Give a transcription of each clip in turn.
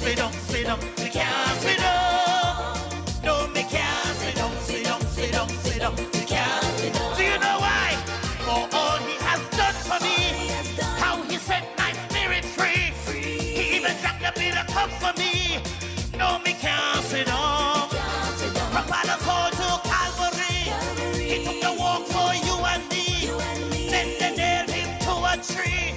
sit down, sit down. We can't sit down. No, me can't sit down, sit down, sit down, sit down. We can't sit down. Do you know why? For all he has done for me, how he set my spirit free. He even drank the bitter cup for me. No, me can't sit down. From Palafo to Calvary, he took the walk for you and me. Then they nailed him to a tree.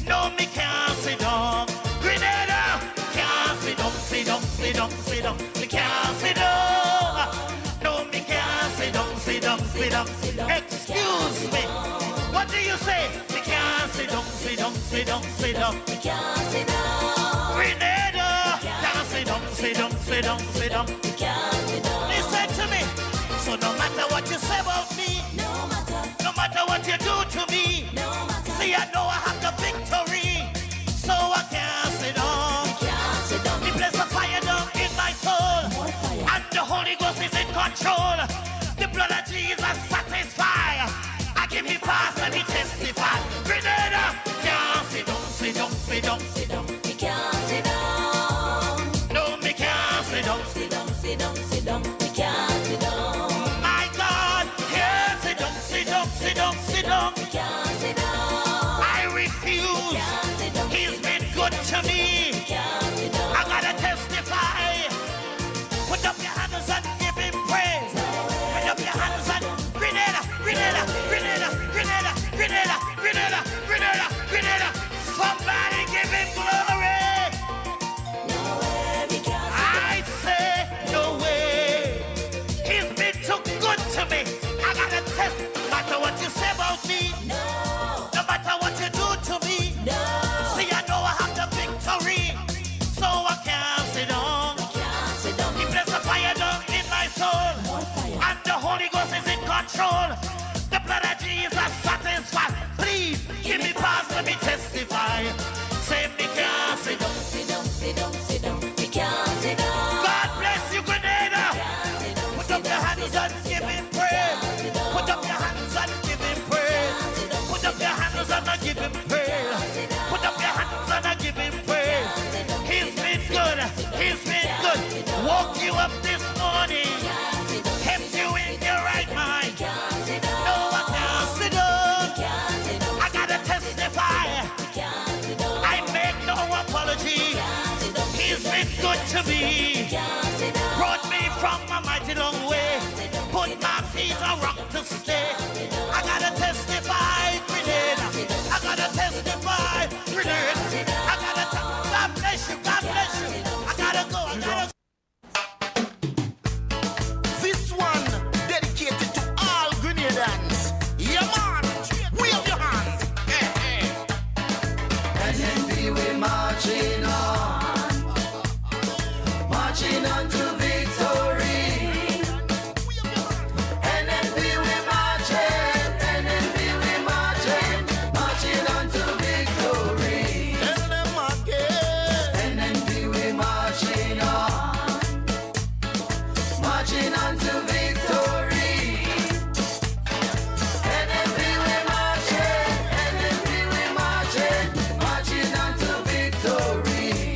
No, me can't sit down. Grenada, can't sit down, sit down, sit down, sit down. Me can't sit down. No, me can't sit down, sit down, sit down. Excuse me. What do you say? Me can't sit down, sit down, sit down, sit down. Me can't sit down. Grenada, can't sit down, sit down, sit down, sit down. Me can't sit down. Listen to me. So no matter what you say about me, no matter what you do to me, see I know I have the victory, so I can't sit down. He bless the fire down in my soul, and the Holy Ghost is in control. The blood of Jesus satisfies. I give me pass and he testify. Grenada, can't sit down, sit down, sit down, sit down. Me can't sit down. No, me can't sit down, sit down, sit down, sit down. Me can't sit down. My God, can't sit down, sit down, sit down, sit down. Me can't sit down. I refuse. He's been good to me. I gotta testify. Put up your hands and give him praise. Put up your hands and Grenada, Grenada, Grenada, Grenada, Grenada, Grenada, Grenada, Grenada. Somebody give him glory. I say no way. He's been too good to me. I gotta test. No matter what you say about me, no matter what you do to me, see I know I have the victory, so I can't sit down. He bless the fire down in my soul, and the Holy Ghost is in control. The blood of Jesus satisfies. Please give me pass, let me testify. Say me can't sit down, sit down, sit down, sit down. Me can't sit down. God bless you, Grenada. Put up your hands and give him praise. Put up your hands and give him praise. Put up your hands and give him praise. Put up your hands and give him praise. He's been good. He's been good. Woke you up this morning. Kept you in your right mind. No, I can't sit down. I gotta testify. I make no apology. He's been good to me. Brought me from a mighty long way. Put my feet on rock to stay. I gotta testify, Grenada. I gotta testify, Grenada. I gotta God bless you, God bless you. I gotta go, I gotta This one dedicated to all Grenadans. Yeah, man. Wave your hands. Hey, hey. NNB, we marching on to victory. NNB, we marching on to victory. Tell them again. NNB, we marching on to victory. NNB, we marching on to victory.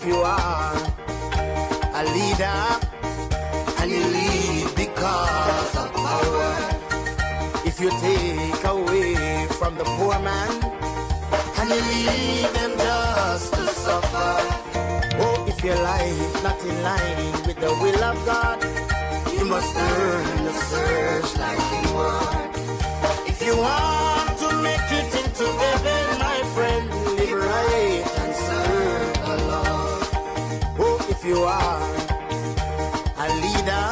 if you are a leader and you lead because of power, if you take away from the poor man and you leave them just to suffer, oh, if your life not in line with the will of God, you must learn the searchlight inward. If you want to make it into heaven, my friend, live right and serve the Lord. Oh, if you are a leader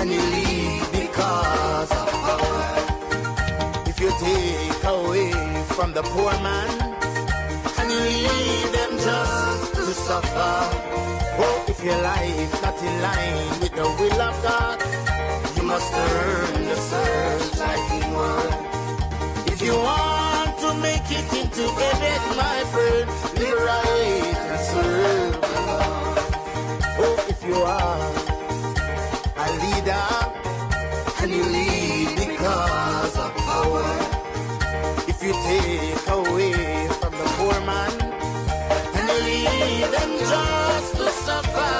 and you lead because of power, if you take away from the poor man and you leave them just to suffer, oh, if your life not in line with the will of God, you must learn the searchlight inward. If you want to make it into heaven, my friend, live right and serve the Lord. Oh, if you are a leader and you lead because of power, if you take away from the poor man and you leave them just to suffer,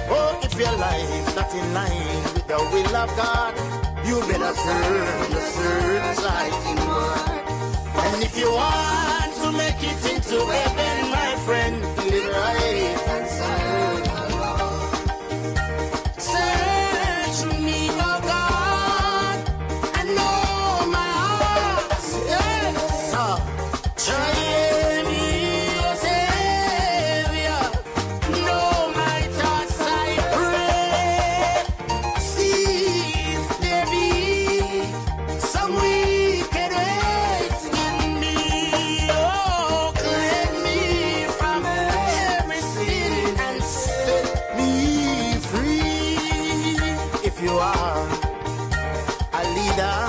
oh, if your life not in line with the will of God, you better serve the searchlight inward. And if you want to make it into heaven, my friend, live right and serve the Lord. Search me, oh God, and know my heart. Yes. Try me, oh Savior. Know my thoughts, I pray. See if there be some wicked ways in me. Oh, cleanse me from every sin and set me free. If you are a leader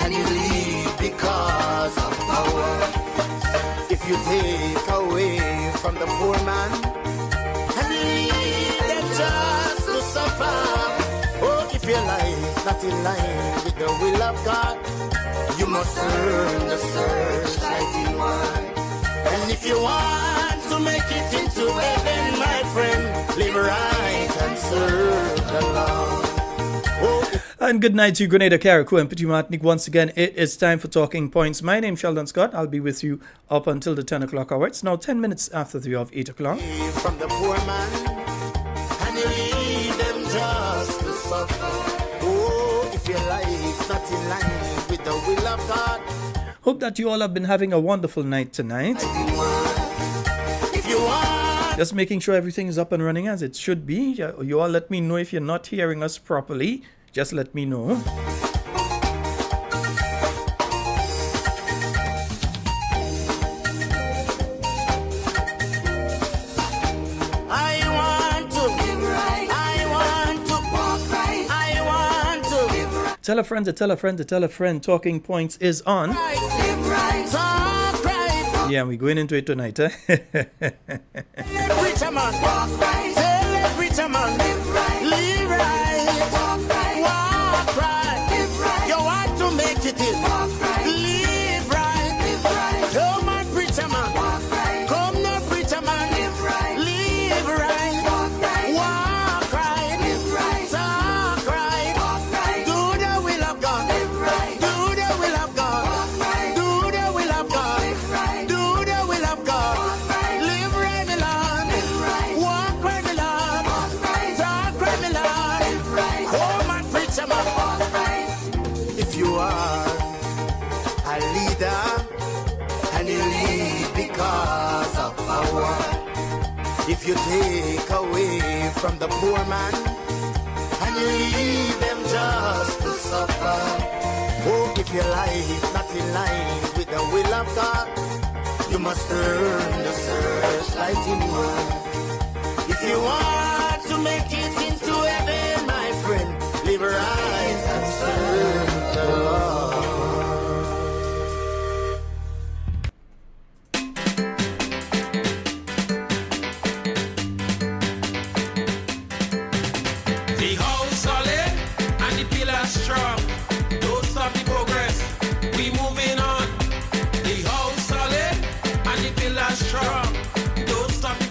and you lead because of power, if you take away from the poor man and leave them just to suffer, oh, if your life not in line with the will of God, you must learn the searchlight inward. And if you want to make it into heaven, my friend, live right and serve the Lord. Oh, And good night to Grenada, Carriacou and Petit Martinique. Once again, it is time for Talking Points. My name is Sheldon Scott. I'll be with you up until the 10 o'clock hour. It's now 10 minutes after the hour of 8 o'clock. from the poor man and you leave them just to suffer. Oh, if your life not in line with the will of God, Hope that you all have been having a wonderful night tonight. if you want, Just making sure everything is up and running as it should be. You all let me know if you're not hearing us properly. Just let me know. I want to live right. I want to walk right. I want to live right. Tell a friend to tell a friend to tell a friend. Talking Points is on. Live right. Talk right. Yeah, we're going into it tonight. Preacher man, walk right. Tell every preacher man, live right. Live right. Walk right. Walk right. Live right. You want to make it in. Walk right. Live right. Live right. Come on, preacher man. Walk right. Come now, preacher man. Live right. Live right. Walk right. Walk right. Live right. Talk right. Walk right. Do the will of God. Live right. Do the will of God. Walk right. Do the will of God. Live right. Do the will of God. Walk right. Live right, my Lord. Live right. Walk right, my Lord. Walk right. Talk right, my Lord. Live right. Come on, preacher man. Walk right. If you are a leader and you lead because of power, if you take away from the poor man and you leave them just to suffer, oh, if your life not in line with the will of God, you must turn the searchlight inward. If you want to make it into heaven, my friend, live right and serve the Lord. The house solid and the pillars strong. Don't stop the progress. We moving on. The house solid and the pillars strong. Don't stop the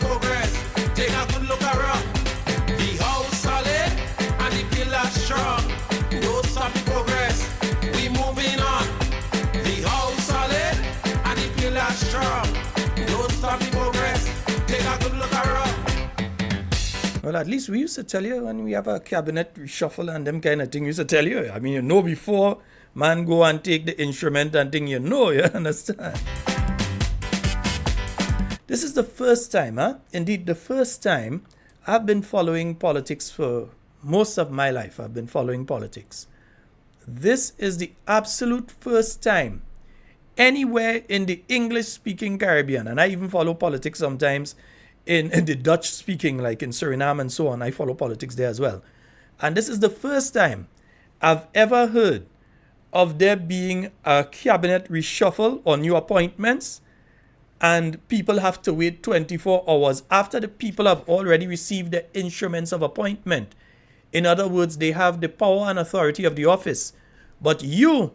Well, at least we used to tell you when we have a cabinet reshuffle and them kind of thing. We used to tell you. I mean, you know before man go and take the instrument and thing, you know, you understand? This is the first time, indeed the first time I've been following politics for most of my life. I've been following politics. This is the absolute first time anywhere in the English-speaking Caribbean, and I even follow politics sometimes in the Dutch-speaking, like in Suriname and so on. I follow politics there as well. And this is the first time I've ever heard of there being a cabinet reshuffle or new appointments, and people have to wait 24 hours after the people have already received the instruments of appointment. In other words, they have the power and authority of the office. But you,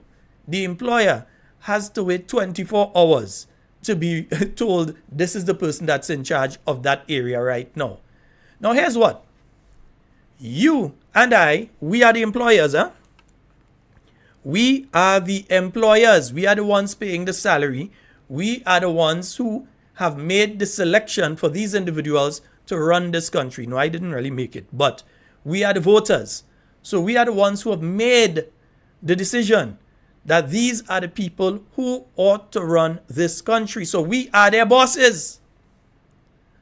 the employer, has to wait 24 hours to be told this is the person that's in charge of that area right now. Now, here's what. You and I, we are the employers, huh? We are the employers. We are the ones paying the salary. We are the ones who have made the selection for these individuals to run this country. No, I didn't really make it, but we are the voters. So we are the ones who have made the decision that these are the people who ought to run this country. So we are their bosses.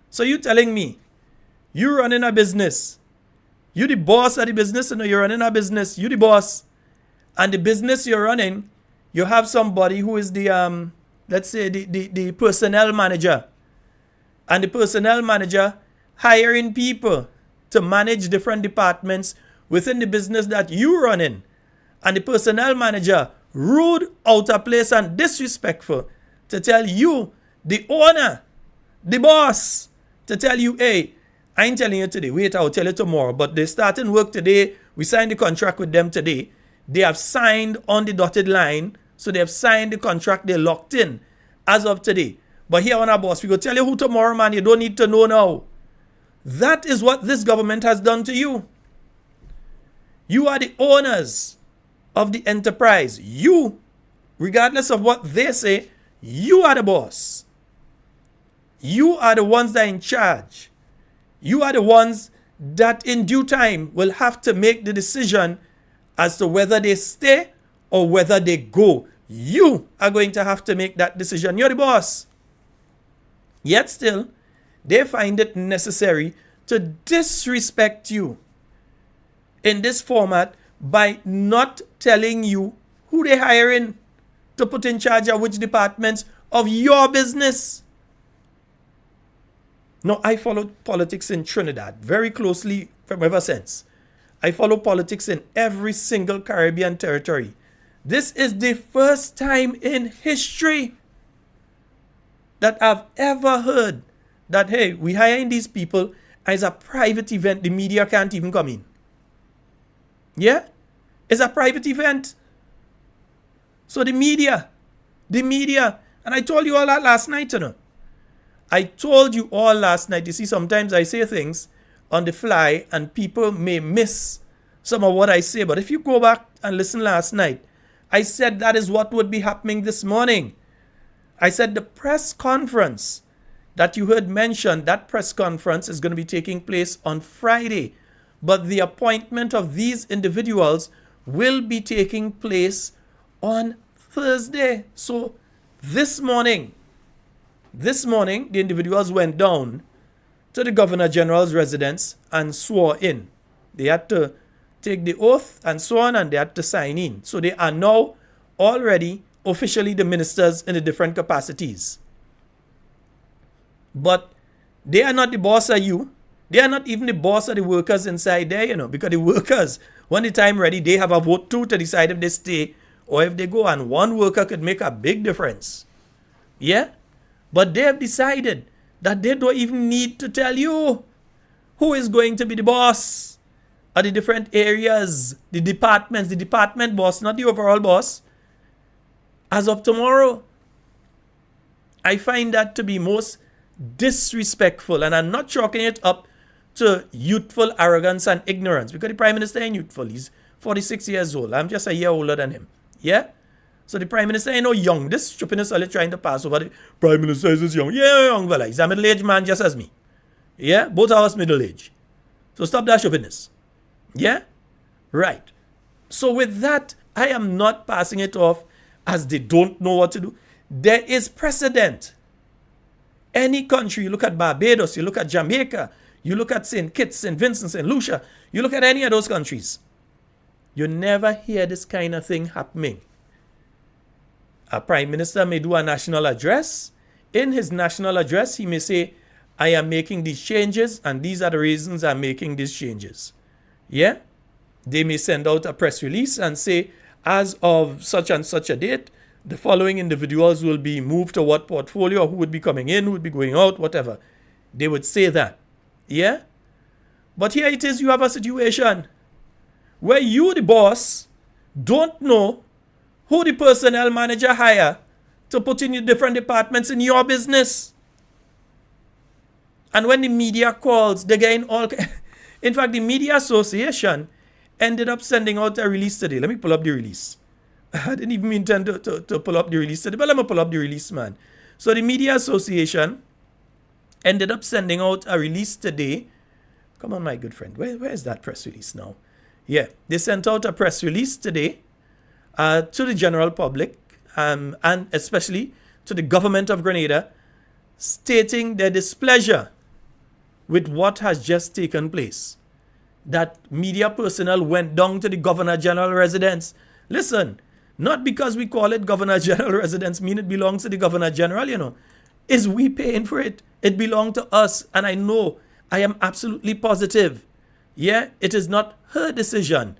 So you telling me, you running a business, you the boss of the business, and you're running a business, you the boss, and the business you're running, you have somebody who is the, let's say the personnel manager, and the personnel manager hiring people to manage different departments within the business that you run in, and the personnel manager rude, out of place, and disrespectful to tell you, the owner, the boss, to tell you, hey, I ain't telling you today, wait, I'll tell you tomorrow, but they're starting work today, we signed the contract with them today, they have signed on the dotted line, so they have signed the contract, they're locked in as of today. But here on our boss, we go tell you who tomorrow, man, you don't need to know now. That is what this government has done to you. You are the owners of the enterprise. You, regardless of what they say, you are the boss. You are the ones that are in charge. You are the ones that in due time will have to make the decision as to whether they stay or whether they go. You are going to have to make that decision. You're the boss. Yet still, they find it necessary to disrespect you in this format by not telling you who they're hiring to put in charge of which departments of your business. Now, I followed politics in Trinidad very closely from ever since. I follow politics in every single Caribbean territory. This is the first time in history that I've ever heard that, hey, we hiring these people as a private event. The media can't even come in. Yeah? It's a private event. So the media, and I told you all that last night, you know. I told you all last night. You see, sometimes I say things on the fly and people may miss some of what I say. But if you go back and listen last night, I said that is what would be happening this morning. I said the press conference that you heard mentioned, that press conference is going to be taking place on Friday. But the appointment of these individuals will be taking place on Thursday. So this morning, the individuals went down to the Governor General's residence and swore in. They had to take the oath and so on, and they had to sign in. So they are now already officially the ministers in the different capacities. But they are not the boss of you. They are not even the boss of the workers inside there, you know, because the workers, when the time ready, they have a vote too to decide if they stay or if they go, and one worker could make a big difference. Yeah? But they have decided that they don't even need to tell you who is going to be the boss of the different areas, the departments, the department boss, not the overall boss, as of tomorrow. I find that to be most disrespectful, and I'm not chalking it up to youthful arrogance and ignorance, because the Prime Minister ain't youthful. He's 46 years old. I'm just a year older than him. Yeah? So the Prime Minister ain't no young. This stupidness are trying to pass over the Prime Minister is young. Yeah, young fella. He's a middle-aged man just as me. Yeah? Both of us middle-aged. So stop that your business. Yeah? Right. So with that, I am not passing it off as they don't know what to do. There is precedent. Any country, you look at Barbados, you look at Jamaica, you look at St. Kitts, St. Vincent, St. Lucia, you look at any of those countries, you never hear this kind of thing happening. A prime minister may do a national address. In his national address, he may say, I am making these changes, and these are the reasons I'm making these changes. Yeah? They may send out a press release and say, as of such and such a date, the following individuals will be moved to what portfolio, who would be coming in, who would be going out, whatever. They would say that. Yeah? But here it is, you have a situation where you, the boss, don't know who the personnel manager hire to put in the different departments in your business. And when the media calls, they're getting all... In fact, the Media Association ended up sending out a release today. Let me pull up the release. I didn't even intend to pull up the release today, but let me pull up the release, man. So the Media Association ended up sending out a release today. Come on, my good friend. Where is that press release now? Yeah, they sent out a press release today to the general public and especially to the government of Grenada, stating their displeasure with what has just taken place. That media personnel went down to the Governor General residence. Listen, not because we call it Governor General residence mean it belongs to the Governor General, you know. Is we paying for it? It belongs to us. And I know, I am absolutely positive. Yeah, it is not her decision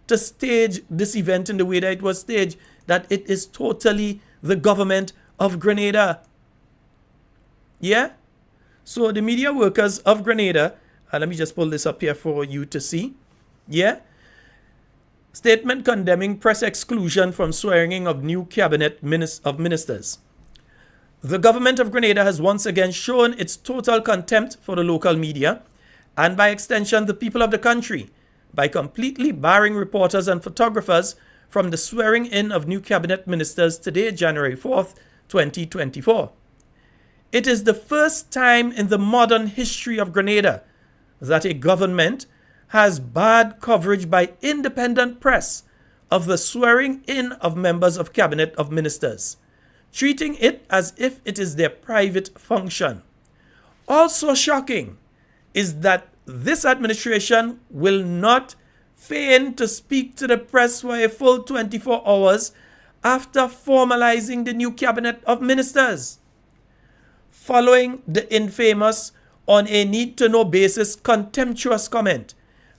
to stage this event in the way that it was staged, that it is totally the government of Grenada. Yeah? So the media workers of Grenada, let me just pull this up here for you to see. Yeah? Statement condemning press exclusion from swearing of new cabinet of ministers. The government of Grenada has once again shown its total contempt for the local media and by extension the people of the country by completely barring reporters and photographers from the swearing in of new cabinet ministers today, January 4th, 2024. It is the first time in the modern history of Grenada that a government has barred coverage by independent press of the swearing in of members of cabinet of ministers, treating it as if it is their private function. Also shocking is that this administration will not feign to speak to the press for a full 24 hours after formalizing the new cabinet of ministers. Following the infamous on a need-to-know basis contemptuous comment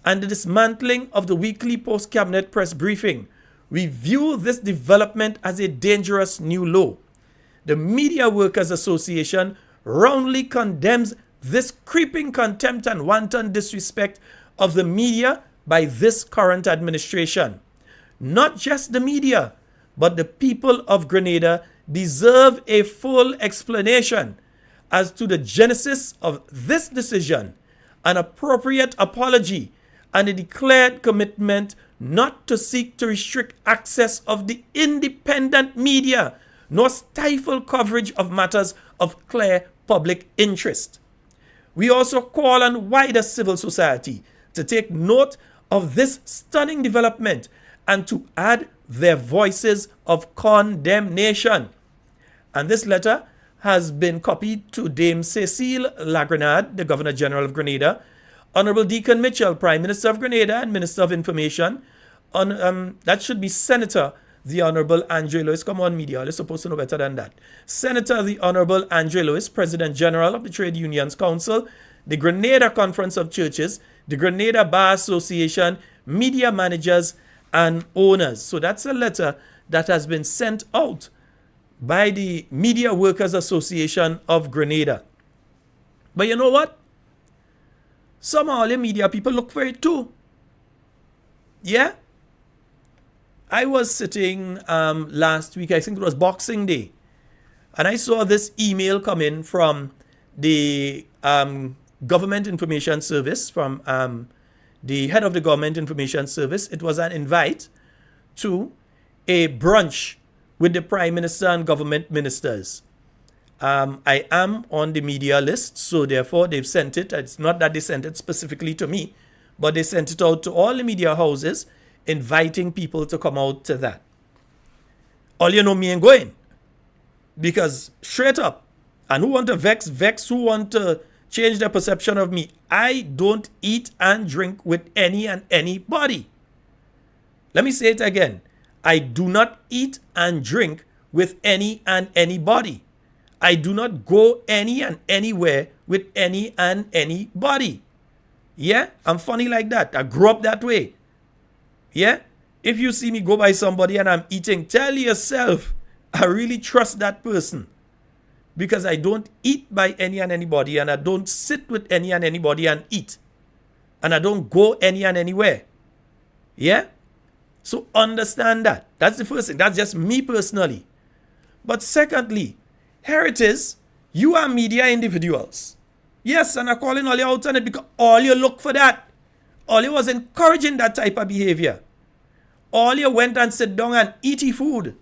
and the dismantling of the weekly post-cabinet press briefing, we view this development as a dangerous new low. The Media Workers Association roundly condemns this creeping contempt and wanton disrespect of the media by this current administration. Not just the media, but the people of Grenada deserve a full explanation as to the genesis of this decision, an appropriate apology, and a declared commitment not to seek to restrict access of the independent media, nor stifle coverage of matters of clear public interest. We also call on wider civil society to take note of this stunning development and to add their voices of condemnation. And this letter has been copied to Dame Cecile Lagrenade, the Governor General of Grenada, Honorable Deacon Mitchell, Prime Minister of Grenada and Minister of Information, that should be Senator the Honorable Andre Lewis. Come on, media, you're supposed to know better than that. Senator the Honorable Andre Lewis, President General of the Trade Unions Council, the Grenada Conference of Churches, the Grenada Bar Association, media managers, and owners. So that's a letter that has been sent out by the Media Workers Association of Grenada. But you know what? Somehow the media people look for it too. Yeah? I was sitting last week, I think it was Boxing Day, and I saw this email come in from the Government Information Service, from the head of the Government Information Service. It was an invite to a brunch with the Prime Minister and government ministers. I am on the media list, so therefore they've sent it. It's not that they sent it specifically to me, But they sent it out to all the media houses, inviting people to come out to that. All you know, me ain't going. Because straight up, and who want to vex, who want to change their perception of me, I don't eat and drink with any and anybody. Let me say it again. I do not eat and drink with any and anybody. I do not go any and anywhere with any and anybody. Yeah, I'm funny like that. I grew up that way. Yeah, if you see me go by somebody and I'm eating, tell yourself, I really trust that person. Because I don't eat by any and anybody, and I don't sit with any and anybody and eat. And I don't go any and anywhere. Yeah? So understand that. That's the first thing. That's just me personally. But secondly, here it is. You are media individuals. Yes, and I'm calling all you out on it because all you look for that. All you was encouraging that type of behavior. All you went and sit down and eat food.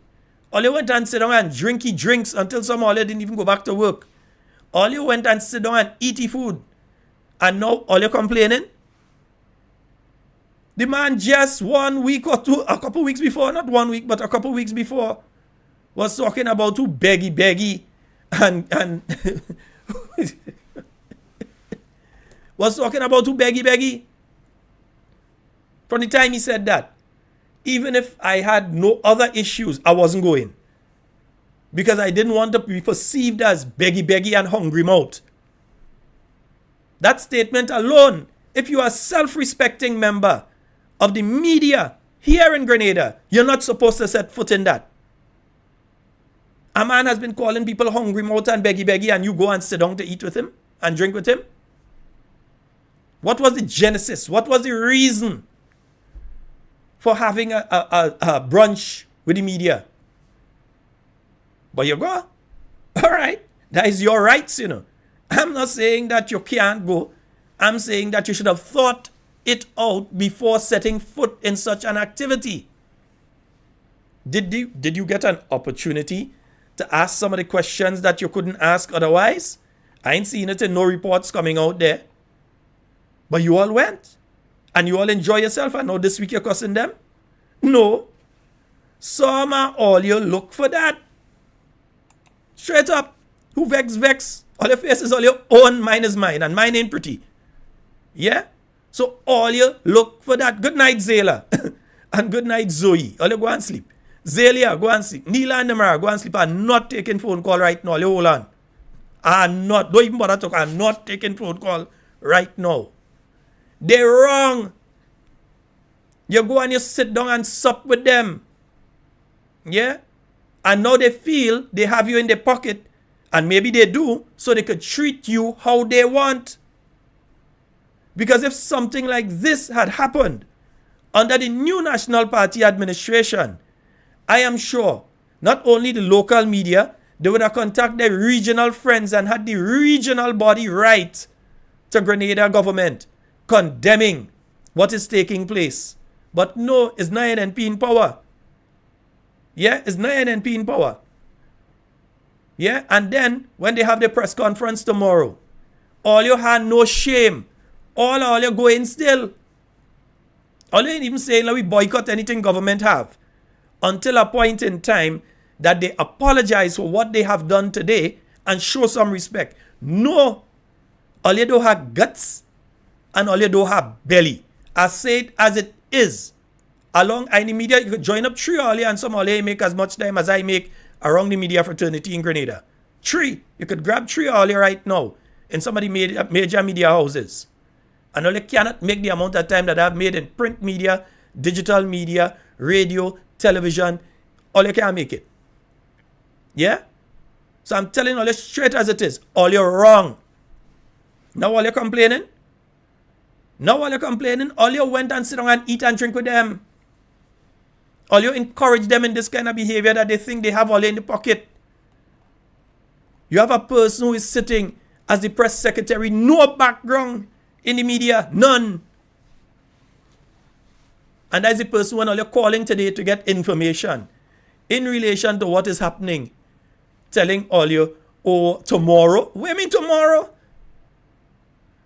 All you went and sit down and drinky drinks until some all you didn't even go back to work. All you went and sit down and eat food. And now all you complaining? The man just 1 week or two, a couple weeks before, not 1 week, but a couple weeks before, was talking about who beggy and was talking about who beggy. From the time he said that, even if I had no other issues, I wasn't going. Because I didn't want to be perceived as beggy and hungry mouth. That statement alone, if you are a self-respecting member of the media here in Grenada, you're not supposed to set foot in that. A man has been calling people hungry mouth and beggy and you go and sit down to eat with him and drink with him? What was the genesis? What was the reason for having a brunch with the media? But you go. All right. That is your rights, you know. I'm not saying that you can't go. I'm saying that you should have thought it out before setting foot in such an activity. Did you get an opportunity to ask some of the questions that you couldn't ask otherwise? I ain't seen it in no reports coming out there. But you all went. And you all enjoy yourself. And now this week you're cussing them? No. Some are all you look for that. Straight up. Who vex? All your face is all your own. Mine is mine. And mine ain't pretty. Yeah? So all you look for that. Good night, Zayla. And good night, Zoe. All you go and sleep. Zelia, go and sleep. Neela and Namara, go and sleep. I'm not taking phone call right now. All you hold on. I'm not. Don't even bother talk. I'm not taking phone call right now. They're wrong. You go and you sit down and sup with them. Yeah? And now they feel they have you in their pocket. And maybe they do, so they could treat you how they want. Because if something like this had happened under the new National Party administration, I am sure not only the local media, they would have contacted their regional friends and had the regional body write to Grenada government condemning what is taking place. But no, it's not NNP in power. Yeah, it's not NNP in power. Yeah, and then when they have the press conference tomorrow, all you had no shame. All you go in still. All you ain't even saying that we boycott anything government have. Until a point in time that they apologize for what they have done today and show some respect. No. All you do have guts and all you do have belly. I say it as it is. Along any media, you could join up 3 all you and some all you make as much time as I make around the media fraternity in Grenada. 3. You could grab 3 all you right now in some of the major media houses. And all you cannot make the amount of time that I've made in print media, digital media, radio, television. All you can make it. Yeah? So I'm telling all you straight as it is. All you're wrong. Now all you're complaining? All you went and sit down and eat and drink with them. All you encourage them in this kind of behavior that they think they have all in the pocket. You have a person who is sitting as the press secretary, no background in the media, none. And that's the person when all you're calling today to get information in relation to what is happening. Telling all you, oh, tomorrow? What do you mean tomorrow?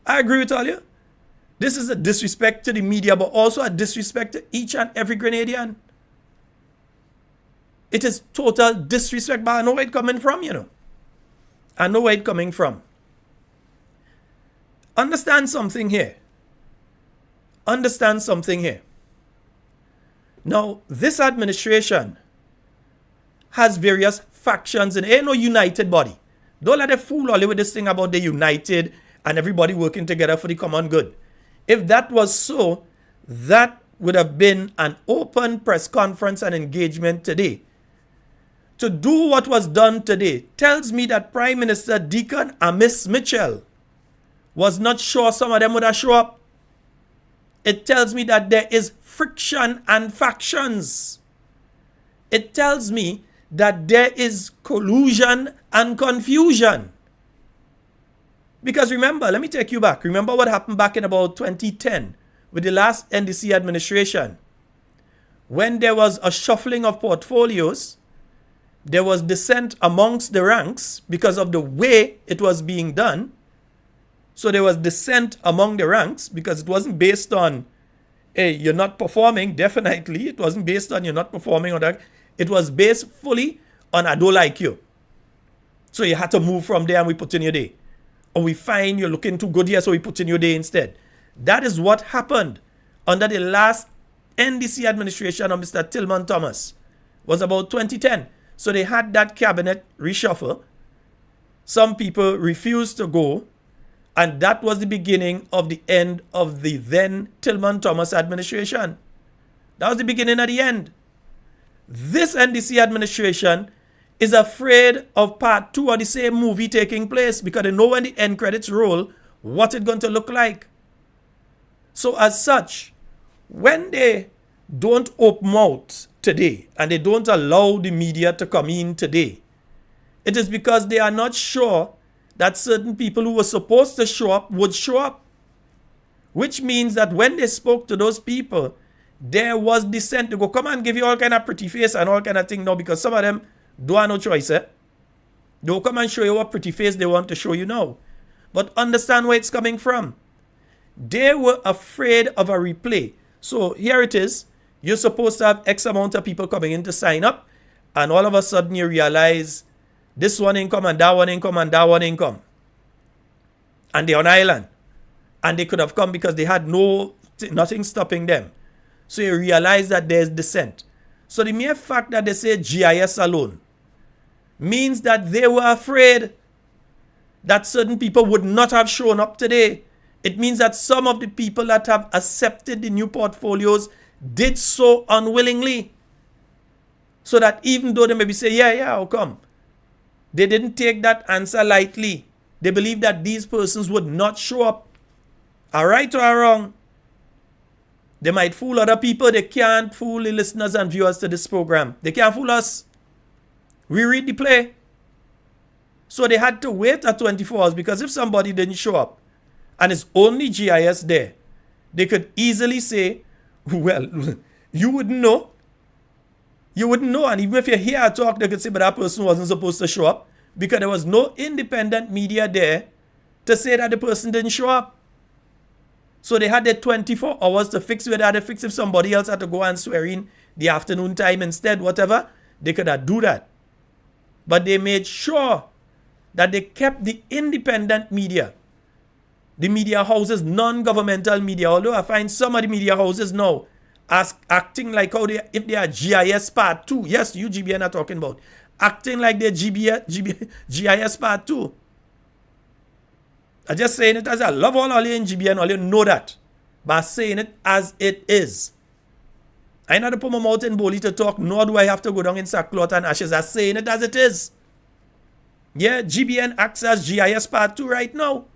I agree with all you. This is a disrespect to the media, but also a disrespect to each and every Grenadian. It is total disrespect, but I know where it's coming from, you know. I know where it's coming from. Understand something here. Understand something here. Now, this administration has various factions and ain't no united body. Don't let it fool all you with this thing about the united and everybody working together for the common good. If that was so, that would have been an open press conference and engagement today. To do what was done today tells me that Prime Minister Deacon and Miss Mitchell was not sure some of them would have shown up. It tells me that there is friction and factions. It tells me that there is collusion and confusion. Because remember, let me take you back. Remember what happened back in about 2010 with the last NDC administration. When there was a shuffling of portfolios, there was dissent amongst the ranks because of the way it was being done. So there was dissent among the ranks because it wasn't based on, hey, you're not performing. Definitely, it wasn't based on you're not performing or that. It was based fully on I don't like you. So you had to move from there and we put in your day. Or we find you're looking too good here, so we put in your day instead. That is what happened under the last NDC administration of Mr. Tillman Thomas. Was about 2010. So they had that cabinet reshuffle. Some people refused to go. And that was the beginning of the end of the then Tillman Thomas administration. That was the beginning of the end. This NDC administration is afraid of part 2 of the same movie taking place because they know when the end credits roll what it's going to look like. So as such, when they don't open out today and they don't allow the media to come in today, it is because they are not sure that certain people who were supposed to show up would show up. Which means that when they spoke to those people, there was dissent to go, come and give you all kind of pretty face and all kind of thing now, because some of them don't have no choice. They'll come and show you what pretty face they want to show you now. But understand where it's coming from. They were afraid of a replay. So here it is. You're supposed to have X amount of people coming in to sign up, and all of a sudden you realize this one income and that one income and that one income. And they're on island. And they could have come because they had nothing stopping them. So you realize that there's dissent. So the mere fact that they say GIS alone means that they were afraid that certain people would not have shown up today. It means that some of the people that have accepted the new portfolios did so unwillingly. So that even though they maybe say, yeah, how come? They didn't take that answer lightly. They believe that these persons would not show up. All right or wrong? They might fool other people. They can't fool the listeners and viewers to this program. They can't fool us. We read the play. So they had to wait at 24 hours because if somebody didn't show up and it's only GIS there, they could easily say, well, you wouldn't know. You wouldn't know. And even if you hear a talk, they could say, but that person wasn't supposed to show up because there was no independent media there to say that the person didn't show up. So they had their 24 hours to fix whether they fix if somebody else had to go and swear in the afternoon time instead, whatever. They could have do that. But they made sure that they kept the independent media, the media houses, non-governmental media, although I find some of the media houses now acting like how they, if they are GIS part 2, yes, UGBN are talking about, acting like they're GIS part 2. I'm just saying it as I love all you in GBN, all you know that. But I'm saying it as it is. I ain't not to put my mouth in bully to talk, nor do I have to go down in sackcloth and ashes. I'm saying it as it is. Yeah, GBN acts as GIS part 2 right now.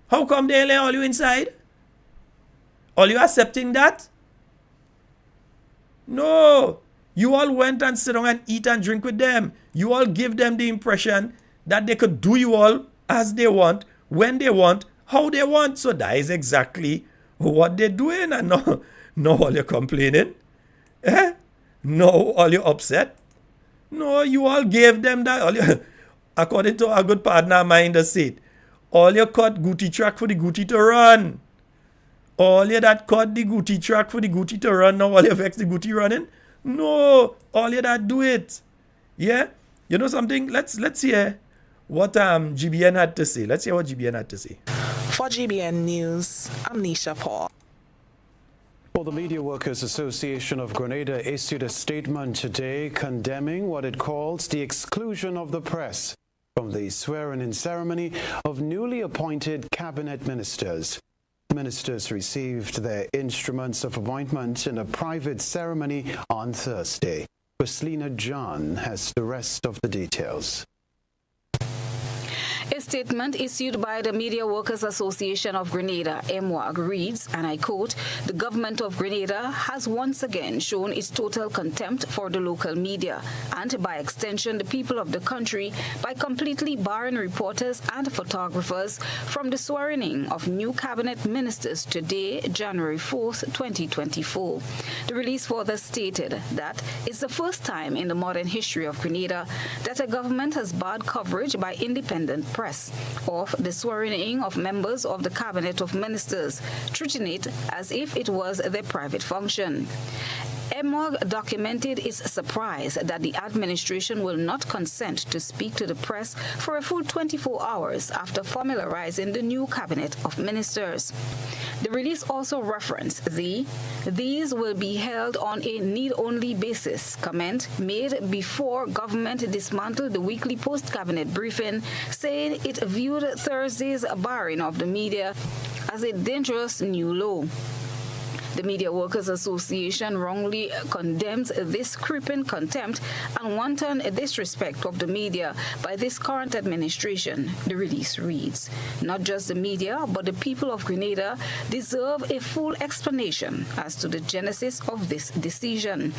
How come they let all you inside? All you accepting that? No. You all went and sit down and eat and drink with them. You all give them the impression that they could do you all as they want, when they want, how they want. So that is exactly what they're doing. And no all you're complaining. No all you're upset. No, you all gave them that. According to a good partner of mine that said, all you cut Gucci track for the Gucci to run. All you that cut the Gucci track for the Gucci to run, now all you vex the Gucci running? No, all you that do it. Yeah? You know something? Let's hear what GBN had to say. Let's hear what GBN had to say. For GBN News, I'm Nisha Paul. Well, the Media Workers Association of Grenada issued a statement today condemning what it calls the exclusion of the press from the swearing-in ceremony of newly appointed cabinet ministers. Ministers received their instruments of appointment in a private ceremony on Thursday. Christina John has the rest of the details. A statement issued by the Media Workers Association of Grenada, MWAG, reads, and I quote, "The government of Grenada has once again shown its total contempt for the local media and, by extension, the people of the country by completely barring reporters and photographers from the swearing-in of new cabinet ministers today, January 4th, 2024. The release further stated that it's the first time in the modern history of Grenada that a government has barred coverage by independent press of the swearing-in of members of the Cabinet of Ministers, treating it as if it was their private function. MWAG documented its surprise that the administration will not consent to speak to the press for a full 24 hours after formalizing the new Cabinet of Ministers. The release also referenced these will be held on a need-only basis comment made before government dismantled the weekly post-cabinet briefing, saying it viewed Thursday's barring of the media as a dangerous new law. The Media Workers Association wrongly condemns this creeping contempt and wanton disrespect of the media by this current administration. The release reads, "Not just the media, but the people of Grenada deserve a full explanation as to the genesis of this decision,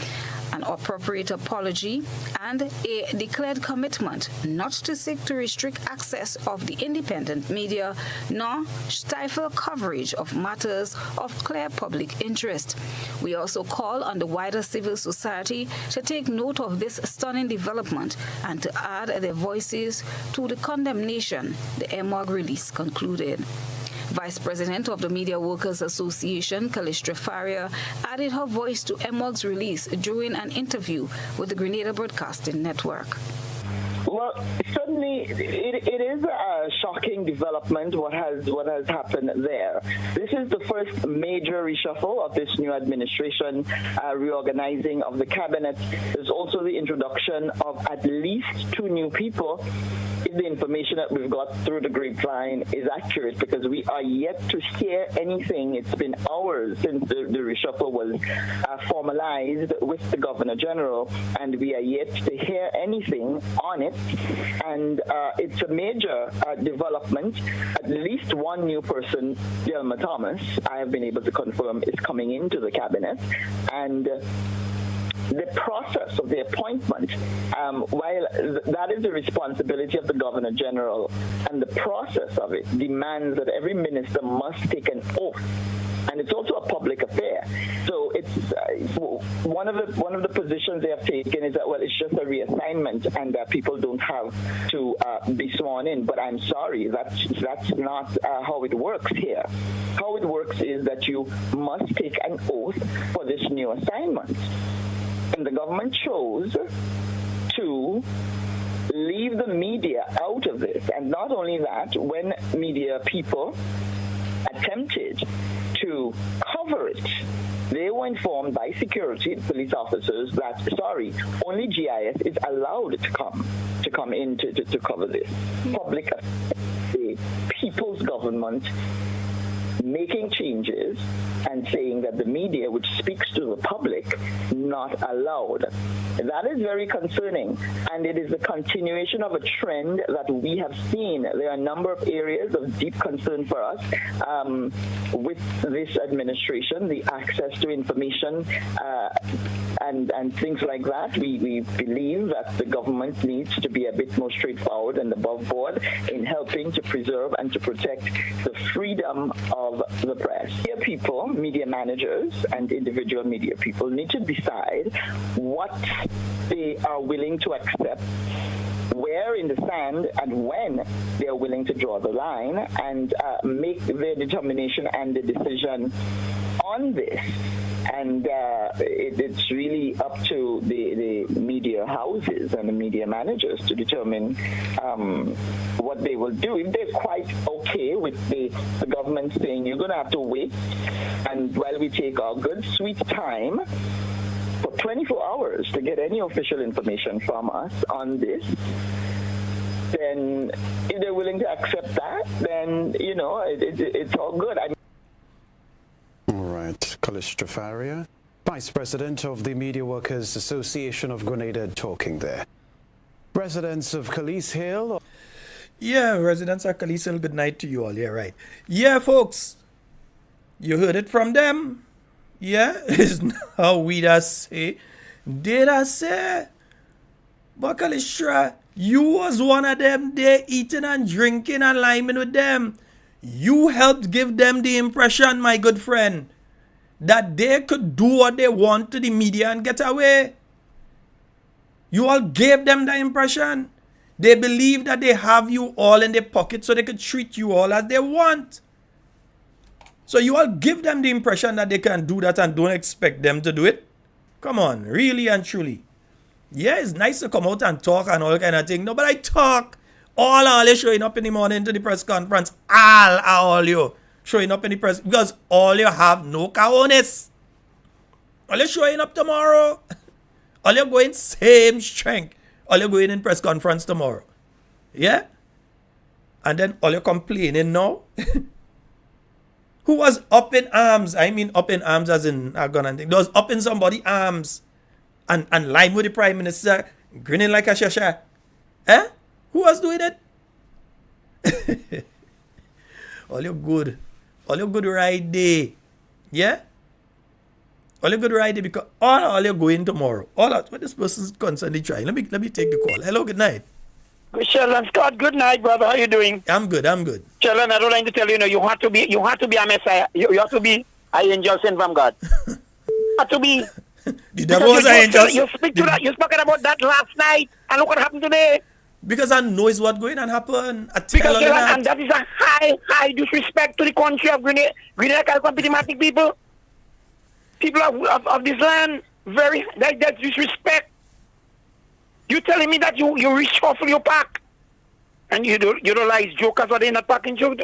an appropriate apology, and a declared commitment not to seek to restrict access of the independent media, nor stifle coverage of matters of clear public interest. We also call on the wider civil society to take note of this stunning development and to add their voices to the condemnation," the MWAG release concluded. Vice President of the Media Workers Association, Kalistra Faria, added her voice to MWAG's release during an interview with the Grenada Broadcasting Network. Well, certainly it is a shocking development what has happened there. This is the first major reshuffle of this new administration, reorganizing of the cabinet. There's also the introduction of at least 2 new people. If the information that we've got through the grapevine is accurate, because we are yet to hear anything. It's been hours since the reshuffle was formalized with the Governor General, and we are yet to hear anything on it. And it's a major development. At least 1 new person, Delma Thomas, I have been able to confirm, is coming into the cabinet. And the process of the appointment, while that is the responsibility of the Governor General, and the process of it demands that every minister must take an oath, and it's also a public affair. So it's one of the positions they have taken is that, well, it's just a reassignment and people don't have to be sworn in. But I'm sorry, that's not how it works here. How it works is that you must take an oath for this new assignment. And the government chose to leave the media out of this. And not only that, when media people attempted to cover it, they were informed by security police officers that, sorry, only GIS is allowed to come in to cover this. Public, the people's government making changes and saying that the media, which speaks to the public, not allowed. That is very concerning, and it is a continuation of a trend that we have seen. There are a number of areas of deep concern for us with this administration, the access to information and things like that. We believe that the government needs to be a bit more straightforward and above board in helping to preserve and to protect the freedom of the press. Media people, media managers, and individual media people need to decide what they are willing to accept, where in the sand and when they're willing to draw the line and make their determination and the decision on this. And it's really up to the media houses and the media managers to determine what they will do. If they're quite okay with the government saying you're going to have to wait, and while we take our good, sweet time for 24 hours to get any official information from us on this, then if they're willing to accept that, then, it's all good. All right. Kalish Trafaria, Vice President of the Media Workers Association of Grenada, talking there. Residents of Khalees Hill. Yeah, residents of Khalees Hill, good night to you all. Yeah, right. Yeah, folks, you heard it from them. Yeah, it's not how we da say. Did I say? But Kalish, you was one of them there eating and drinking and liming with them. You helped give them the impression, my good friend, that they could do what they want to the media and get away. You all gave them the impression. They believe that they have you all in their pocket so they could treat you all as they want. So you all give them the impression that they can do that and don't expect them to do it. Come on, really and truly. Yeah, it's nice to come out and talk and all kind of thing. No, but I talk. All you showing up in the morning to the press conference. All you showing up in the press. Because all you have no cojones. All you showing up tomorrow. All you going same strength. All you going in press conference tomorrow. Yeah? And then all you complaining now. Who was up in arms? I mean up in arms as in a gun and thing. There was up in somebody's arms. And lying with the Prime Minister. Grinning like a shasha. Eh? Who was doing it? All you good right there. Yeah? All you good right there because all you going tomorrow. All out what this person's constantly trying. Let me take the call. Hello, good night. Sheldon Scott, good night, brother. How you doing? I'm good. Sheldon, I don't like to tell you, you have to be a Messiah. You have to be an angel sent from God. You have to be. The devil was an angel. You spoke about that last night, and look what happened today. Because I know is what going on happen. And that is a high disrespect to the country of Grenada competimatic people. People of this land, that's disrespect. You telling me that you reshuffle your pack, and you don't realize jokers are in that pack in joke.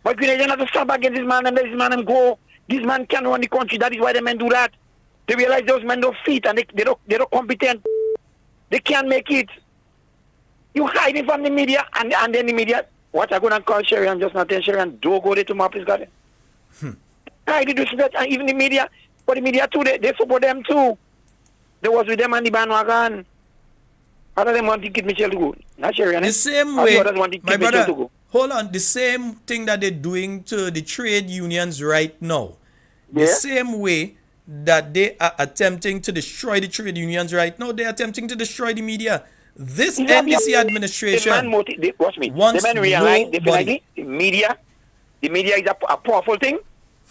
But Grenadians have to stand against this man and let this man and go. This man can run the country. That is why the men do that. They realize those men don't fit and they're not competent. They can't make it. You hiding from the media and then the media. What I'm gonna call Sherry and just not tell Sherry and don't go there to my place garden. I did that and even the media, but the media too, they support them too. They was with them on the bandwagon. Other them want to keep Michelle to go. Not Sherry. The same way, my brother, hold on, the same thing that they're doing to the trade unions right now. The same way that they are attempting to destroy the trade unions right now, they're attempting to destroy the media. This NDC administration wants the men realize definitely the media is a powerful thing,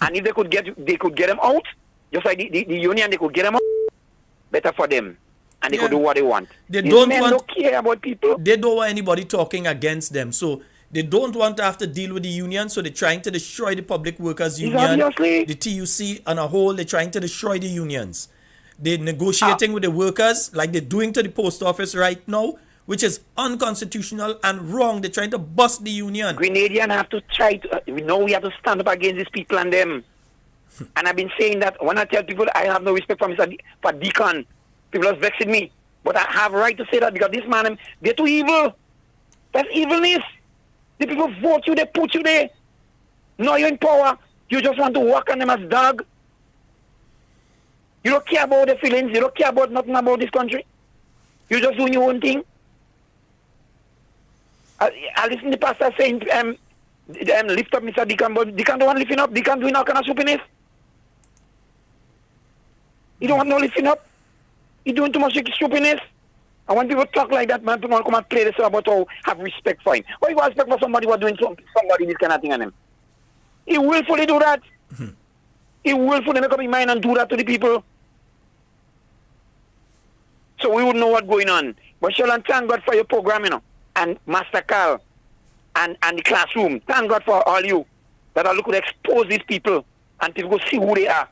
and if they could get them out, just like the union, they could get them out. Better for them, and they could do what they want. They don't care about people. They don't want anybody talking against them, so they don't want to have to deal with the union, so they're trying to destroy the Public Workers Union, the TUC on a whole. They're trying to destroy the unions. They're negotiating with the workers like they're doing to the post office right now, which is unconstitutional and wrong. They're trying to bust the union. Grenadians have to try to, we have to stand up against these people and them. And I've been saying that when I tell people I have no respect for Deacon, people are vexing me. But I have a right to say that because this man, they're too evil. That's evilness. The people vote you, they put you there. Now you're in power. You just want to walk on them as dog. You don't care about their feelings. You don't care about nothing about this country. You're just doing your own thing. I listen to the pastor saying, lift up Mr. Deacon, but Deacon don't want lifting up. Deacon doing all kind of stupidness. He don't want no lifting up. He doing too much stupidness. And when people talk like that, man, people come and play this about how have respect for him. Why you have respect for somebody who is doing somebody this kind of thing on him? He willfully do that. He willfully make up his mind and do that to the people. So we wouldn't know what's going on. But Sheldon, thank God for your program, and Master Carl and the classroom. Thank God for all you that are looking to expose these people and to go see who they are,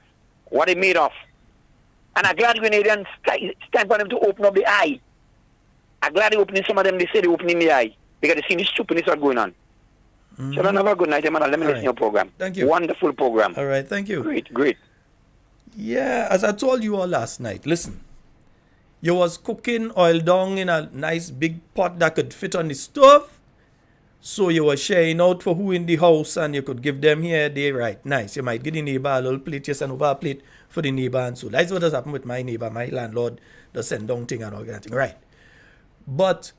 what they're made of. And I'm glad Grenadians, it's time for them to open up the eye. I'm glad they're opening some of them, they say they're opening the eye because they see this stupidness that's going on. Sheldon, have a good night, man. Let me listen to your program. Thank you. Wonderful program. All right, thank you. Great. Yeah, as I told you all last night, listen. You was cooking oil down in a nice big pot that could fit on the stove. So you were sharing out for who in the house and you could give them here, they right. Nice. You might give the neighbor a little plate, you send over a plate for the neighbor and so. That's what has happened with my neighbor, my landlord, the send down thing and all that thing. Right. But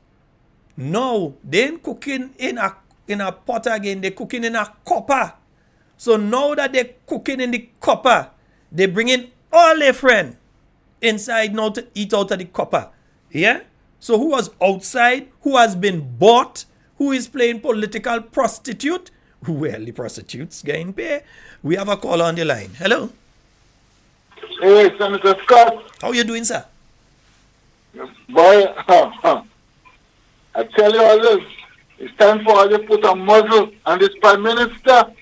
now they ain't cooking in a pot again, they're cooking in a copper. So now that they're cooking in the copper, they bring in all their friends inside now to eat out of the copper. Yeah? So who was outside, who has been bought, who is playing political prostitute? Well, the prostitutes getting paid. We have a caller on the line. Hello? Hey, Senator Scott. How you doing, sir? Boy, I tell you all this. It's time for all you put a muzzle on this Prime Minister.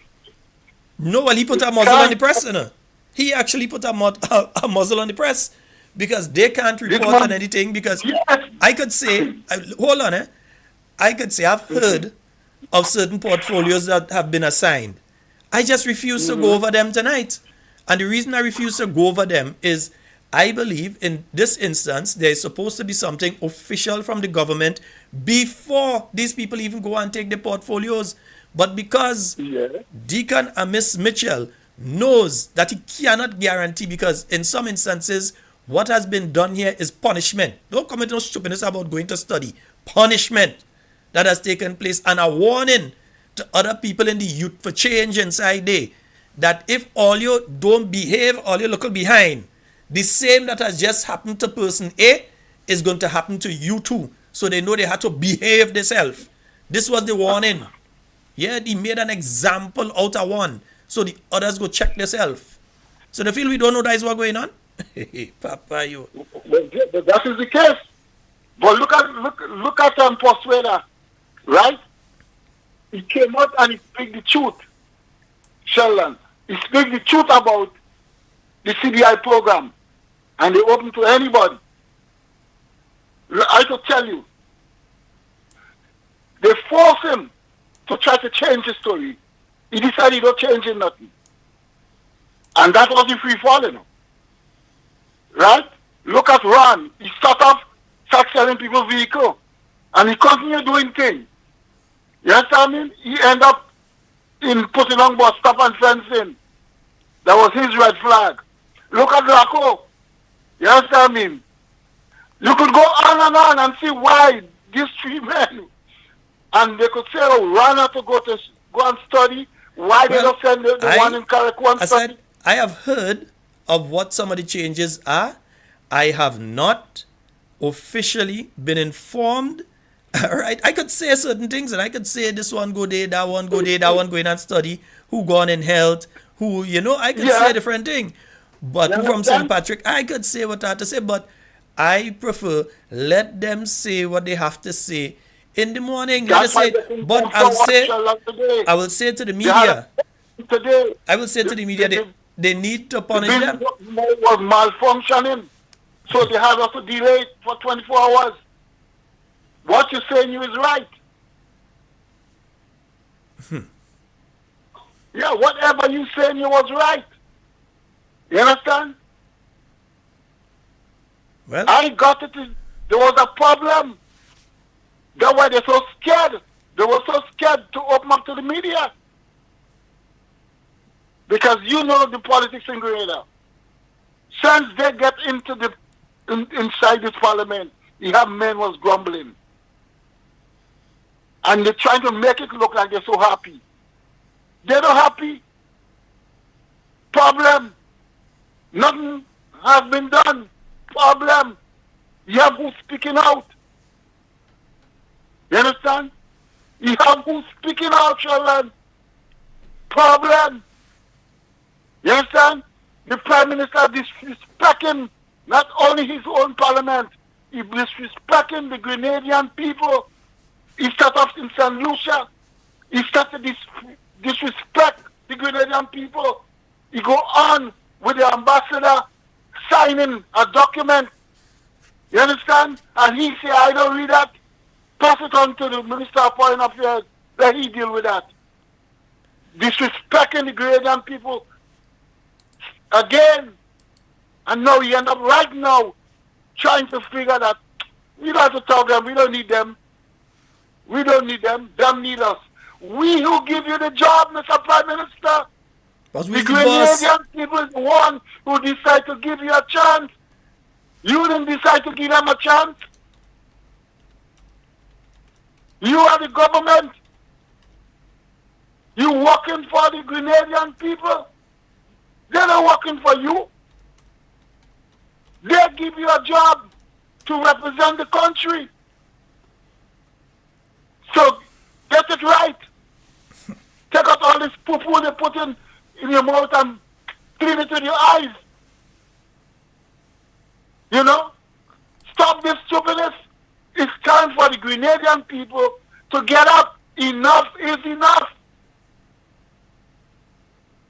No, well, he put a muzzle on the press, you know. He actually put a muzzle on the press because they can't report on anything because I could say, hold on, I could say I've heard of certain portfolios that have been assigned. I just refuse to go over them tonight. And the reason I refuse to go over them is I believe in this instance, there is supposed to be something official from the government before these people even go and take the portfolios. But because Deacon and Miss Mitchell knows that he cannot guarantee, because in some instances, what has been done here is punishment. Don't commit no stupidness about going to study. Punishment that has taken place and a warning to other people in the youth for change inside there that if all you don't behave, all you look behind, the same that has just happened to person A is going to happen to you too. So they know they have to behave themselves. This was the warning. Yeah, he made an example out of one. So the others go check themselves. So they feel we don't know that is what's going on? Papa, you. That is the case. But look at Persuader, right? He came out and he speak the truth. Sheldon, he speak the truth about the CBI program, and they open to anybody. I could tell you, they force him to try to change the story. He decided he don't change nothing. And that was the free falling. Right? Look at Ron. He start selling people vehicle. And he continue doing things. You understand me? He end up in putting on bus stop and fencing. That was his red flag. Look at Draco. You understand me? You could go on and see why these three men, and they could say, oh, Ron had to go and study. Why they don't send the one in Carrick study? I have heard of what some of the changes are. I have not officially been informed. All right, I could say certain things, and I could say this one go there, that one go there, that one go in and study, who gone in health, who, I could say a different thing. But from St. Patrick, I could say what I have to say, but I prefer let them say what they have to say in the morning. Let us say, but I will say to the media, I will say to the media, they need to punish them. Was malfunctioning, so they have to delay it for 24 hours. What you're saying is right. Yeah, whatever you saying was right. You understand? Well, I got it. There was a problem. That's why they're so scared. They were so scared to open up to the media. Because you know the politics in Grenada. Since they get into inside this parliament, you have men was grumbling. And they're trying to make it look like they're so happy. They're not happy. Problem. Nothing has been done. Problem. You have who's speaking out. You understand? You have who's speaking out, Sheldon. Problem. You understand? The Prime Minister disrespecting not only his own parliament, He's disrespecting the Grenadian people. He started off in St. Lucia. He started disrespect the Grenadian people. He go on with the ambassador signing a document. You understand? And he say, I don't read that. Pass it on to the Minister of Foreign Affairs. Let he deal with that. Disrespecting the Grenadian people again. And now he end up right now trying to figure that we don't have to talk them. We don't need them. We don't need them. Them need us. We who give you the job, Mr. Prime Minister. The Grenadian people is the one who decide to give you a chance. You didn't decide to give them a chance. You are the government. You working for the Grenadian people. They're not working for you. They give you a job to represent the country. So get it right. Take out all this poo-poo they put in your mouth and clean it with your eyes. You know? Stop this stupidness. It's time for the Grenadian people to get up. Enough is enough.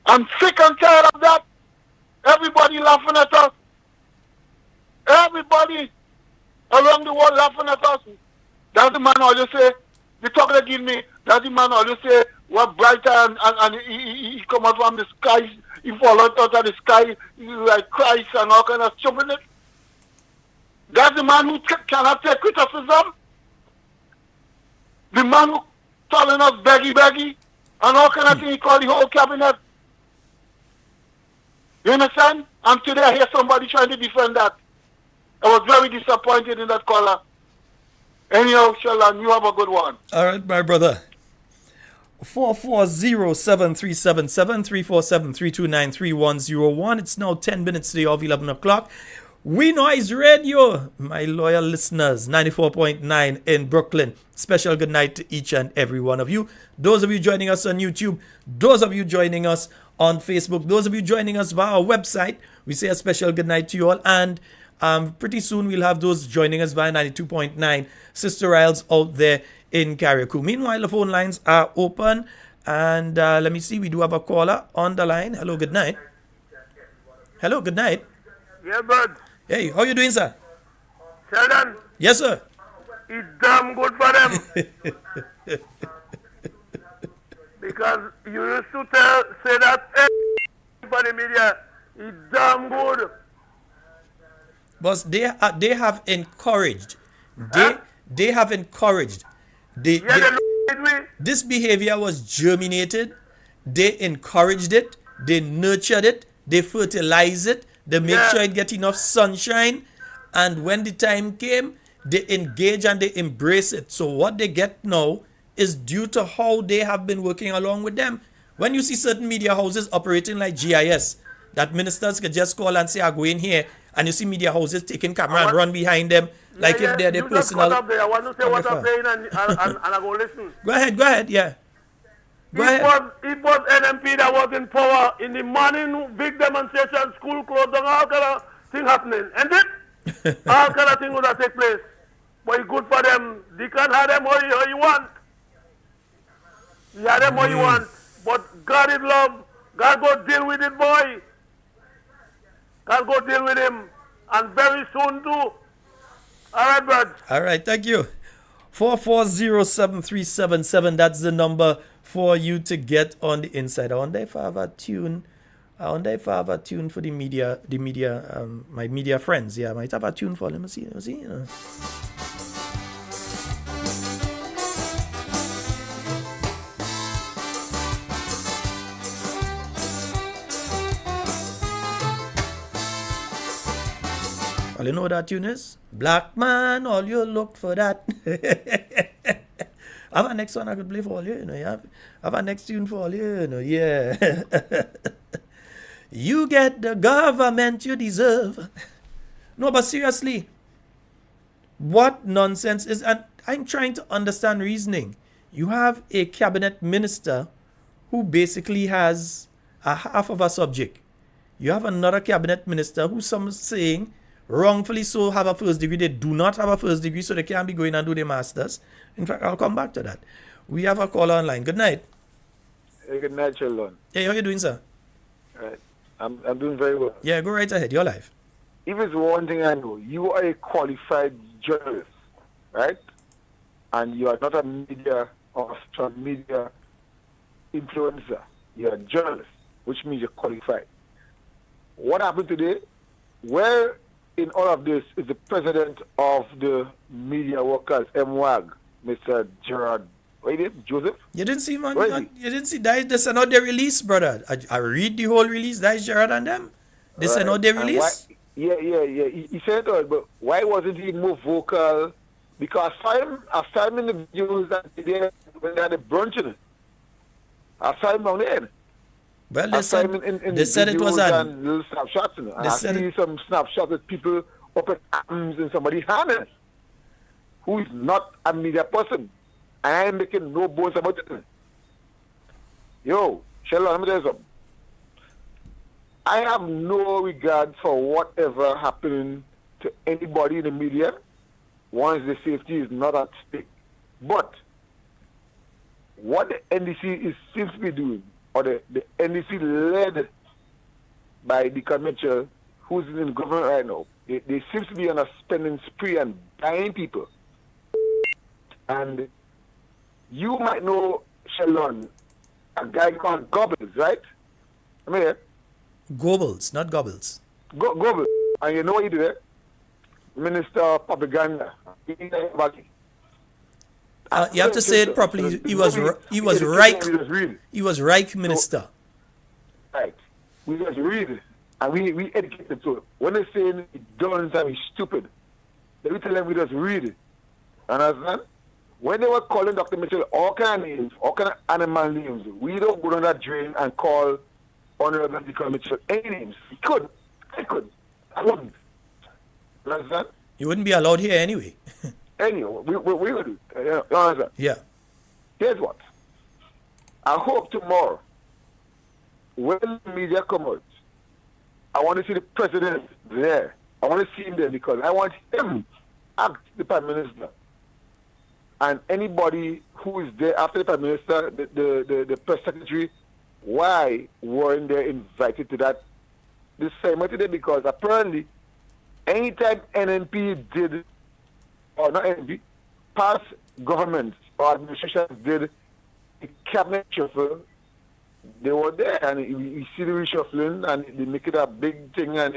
I'm sick and tired of that. Everybody laughing at us. Everybody around the world laughing at us. That's the man always say, the talk they give me, that's the man always say, what brighter and he come out from the sky, he fall out of the sky like Christ and all kind of stupidness. That's the man who cannot take criticism. The man who telling us beggy and all kind of things, he call the whole cabinet. You understand? And today I hear somebody trying to defend that. I was very disappointed in that caller. Anyhow, Sheldon, you have a good one. All right, my brother. 440-7377-347-329-3101. It's now 10 minutes to the of 11 o'clock. We Noise Radio, my loyal listeners, 94.9 in Brooklyn. Special good night to each and every one of you. Those of you joining us on YouTube, those of you joining us on Facebook, those of you joining us via our website, we say a special good night to you all. And pretty soon we'll have those joining us via 92.9 Sister Isles out there in Carriacou. Meanwhile, the phone lines are open. And let me see, we do have a caller on the line. Hello, good night. Hello, good night. Yeah, bud. Hey, how you doing, sir? Sheldon. Yes, sir. It's damn good for them. Because you used to say that for the media, it's damn good. But they have encouraged. They have encouraged. This behavior was germinated. They encouraged it. They nurtured it. They fertilized it. They make sure it get enough sunshine. And when the time came, they engage and they embrace it. So what they get now is due to how they have been working along with them. When you see certain media houses operating like GIS, that ministers could just call and say, I go in here, and you see media houses taking camera and run behind them like if they're their personal. I want to say what I'm saying and I go listen. Go ahead, yeah. It was NMP that was in power in the morning, big demonstration, school closed down, all kind of thing happening. And then all kind of thing would have take place. But it's good for them. They can have them how you want. You have them how you want. But God is love. God go deal with it, boy. God go deal with him. And very soon too. All right, bud. All right, thank you. 440-7377. That's the number for you to get on the inside. I wonder if I have a tune. For the media, my media friends. Yeah, I might have a tune for them. Let me see. You know. All you know what that tune is? Black man, all you look for that. I have a next one I could play for all you, you know. I have a next tune for all you, you know. Yeah. You get the government you deserve. No, but seriously, what nonsense is, and I'm trying to understand reasoning. You have a cabinet minister who basically has a half of a subject. You have another cabinet minister who some saying wrongfully so have a first degree. They do not have a first degree, so they can't be going and do their masters. In fact, I'll come back to that. We have a caller online. Good night. Hey, good night, Sheldon. Hey, how you doing, sir? Right. I'm doing very well. Yeah, go right ahead. You're live. If it's one thing I know, you are a qualified journalist, right? And you are not a media or social media influencer. You're a journalist, which means you're qualified. What happened today? Where in all of this is the president of the media workers, MWAG, Mr. Gerard, Joseph? You didn't see, man. You didn't see. That is not their release, brother. I read the whole release. That is Gerard and them. They said not their release. Yeah. He said it, but why wasn't he more vocal? Because I saw him in the videos that when they had a brunch in it. I saw him on the end. Well, they said it was a little snapshots in it. And I see some snapshots with people up at arms in somebody's hands who is not a media person. I ain't making no bones about it. Yo, Sheldon, let me tell you something. I have no regard for whatever happening to anybody in the media once the safety is not at stake. But what the NDC seems to be doing, or the NDC led by the Mitchell, who's in government right now, they seem to be on a spending spree and buying people. And you might know, Sheldon, a guy called Gobbles, right? I mean, Goebbels, not Gobbles. Gobbles. And you know what he did? Minister of Propaganda. You have to say it properly. He was Reich Minister. So, right. We just read it. And we educated to it. When they're saying he don't and he's stupid, then we tell them we just read it. Understand? When they were calling Dr. Mitchell all kind of names, all kind of animal names, we don't go down that drain and call Honorable Dr. Mitchell any names. He could. I could. I wouldn't. Understand? You wouldn't be allowed here anyway. Anyway, we would. You understand? Yeah. Here's what. I hope tomorrow, when the media come out, I want to see the president there. I want to see him there because I want him ask the Prime Minister and anybody who is there after the Prime Minister, the Press Secretary, why weren't they invited to that this ceremony today? Because apparently, anytime NNP did, or not NNP, past governments or administrations did a cabinet shuffle, they were there, and you see the reshuffling, and they make it a big thing, and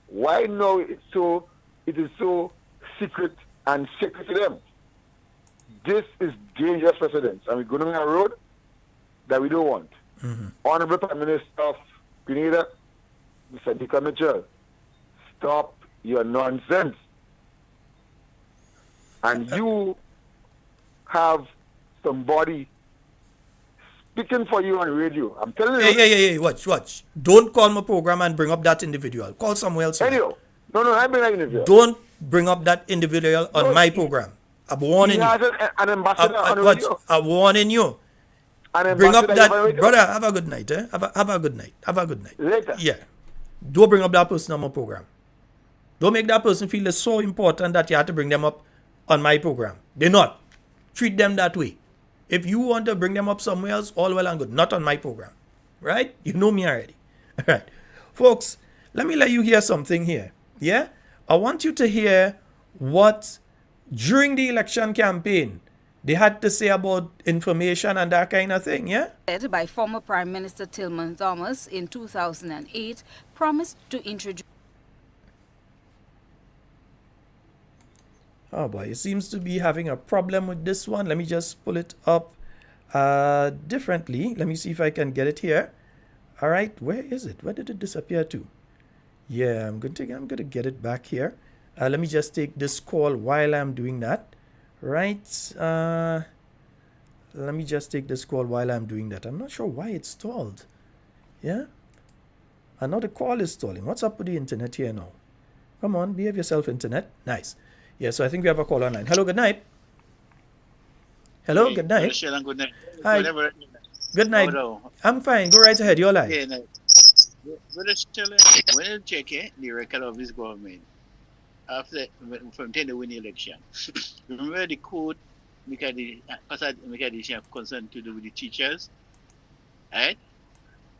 why now it is so secret and sacred to them? This is dangerous precedence, and we're going on a road that we don't want. Honorable Prime Minister of Grenada, Mr. Dika Mitchell, stop your nonsense. And you have somebody speaking for you on radio. I'm telling you. Hey, watch. Don't call my program and bring up that individual. Call somewhere else. Anyhow, no, I bring that individual. Don't bring up that individual on my program. I'm warning you. He has an ambassador on radio. I'm warning you. Bring up that, brother. Have a good night. Have a good night. Have a good night. Later. Yeah. Don't bring up that person on my program. Don't make that person feel it's so important that you have to bring them up on my program. They're not. Treat them that way. If you want to bring them up somewhere else, all well and good. Not on my program. Right? You know me already. All right. Folks, let me let you hear something here. Yeah? I want you to hear what, during the election campaign, they had to say about information and that kind of thing, yeah? Led by former Prime Minister Tillman Thomas in 2008, promised to introduce... Oh boy, it seems to be having a problem with this one. Let me just pull it up differently. Let me see if I can get it here. All right, where is it? Where did it disappear to? Yeah, I'm going to get it back here. Let me just take this call while I'm doing that. Right. Let me just take this call while I'm doing that. I'm not sure why it's stalled. Yeah. And now the call is stalling. What's up with the internet here now? Come on, behave yourself, internet. Nice. Yeah, so I think we have a call online. Hello, good night. Hello, good night. Good night. Hi. Good night. I'm fine. Go right ahead. You're live. Yeah, nice. But when you check the record of this government after from 10 win the election, remember the code make a decision concerned to do with the teachers, right?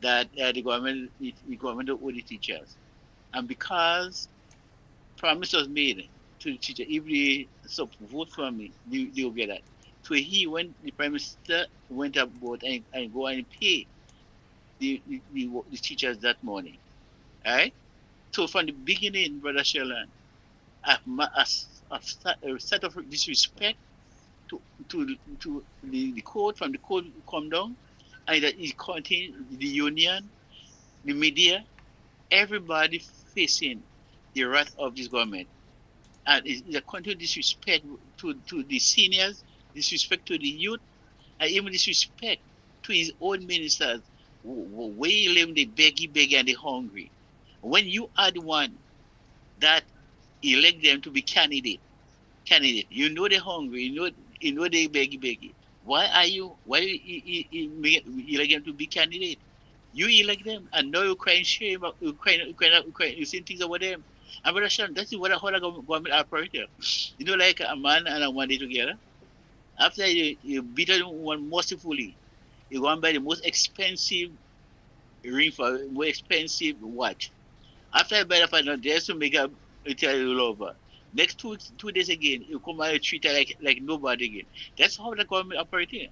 That the government don't owe the teachers, and because promise was made to the teacher, if they vote for me, they will get that. So when the prime minister went aboard and go and pay the teachers that money, right? So from the beginning, Brother Sheldon, a set of disrespect to the code, from the code come down, and that it contains the union, the media, everybody facing the wrath of this government. And it's a continued disrespect to the seniors, disrespect to the youth, and even disrespect to his own ministers, where you live, they beggy, and they hungry. When you are the one that elect them to be candidate, you know they're hungry, you know they beggy. Why you elect them to be candidate? You elect them, and now you're crying shame, you're crying, you're saying things about them. And Brother Sean, that's what a whole government operator. You know, like a man and a woman together. After you beat one mercifully, you go and buy the most expensive ring for more expensive watch. After I buy the final, there's to make a tell you over. Next 2 days again, you come and treat her like nobody again. That's how the government operating.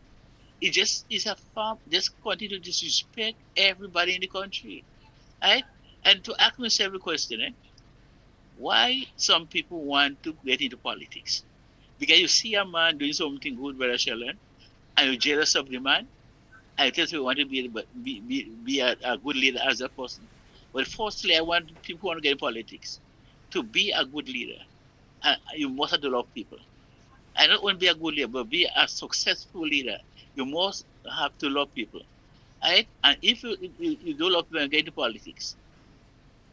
It just is a farm, just continue to disrespect everybody in the country. Right? And to ask myself the question, why some people want to get into politics? Because you see a man doing something good, Brother Sheldon, and you're jealous of the man, and you tell you want to be a good leader as a person. But firstly, I want people who want to get in politics to be a good leader. You must have to love people. And not only be a good leader, but be a successful leader. You must have to love people. Right? And if you don't love people and get into politics,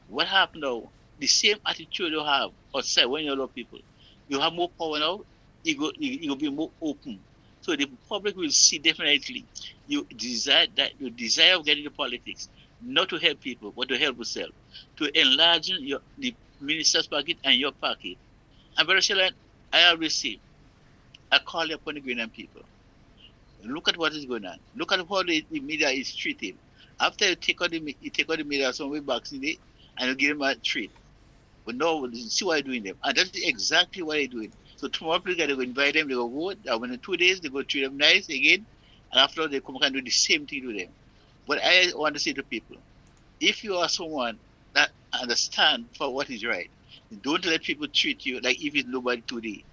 what happens now? The same attitude you have outside when you love people, you have more power now. You will be more open, so the public will see definitely you desire of getting into politics, not to help people, but to help yourself, to enlarge the minister's pocket and your pocket. And Brother Sheldon, I always say, I call upon the Ghanaian people. Look at what is going on. Look at how the media is treated. After you take out the media some way back in the day, and you give them a treat. But no, see what they're doing them. And that's exactly what they're doing. So tomorrow they're going to invite them, they go vote. And in 2 days, they go treat them nice again. And after they come and do the same thing to them. But I want to say to people, if you are someone that understands for what is right, don't let people treat you like if it's nobody today.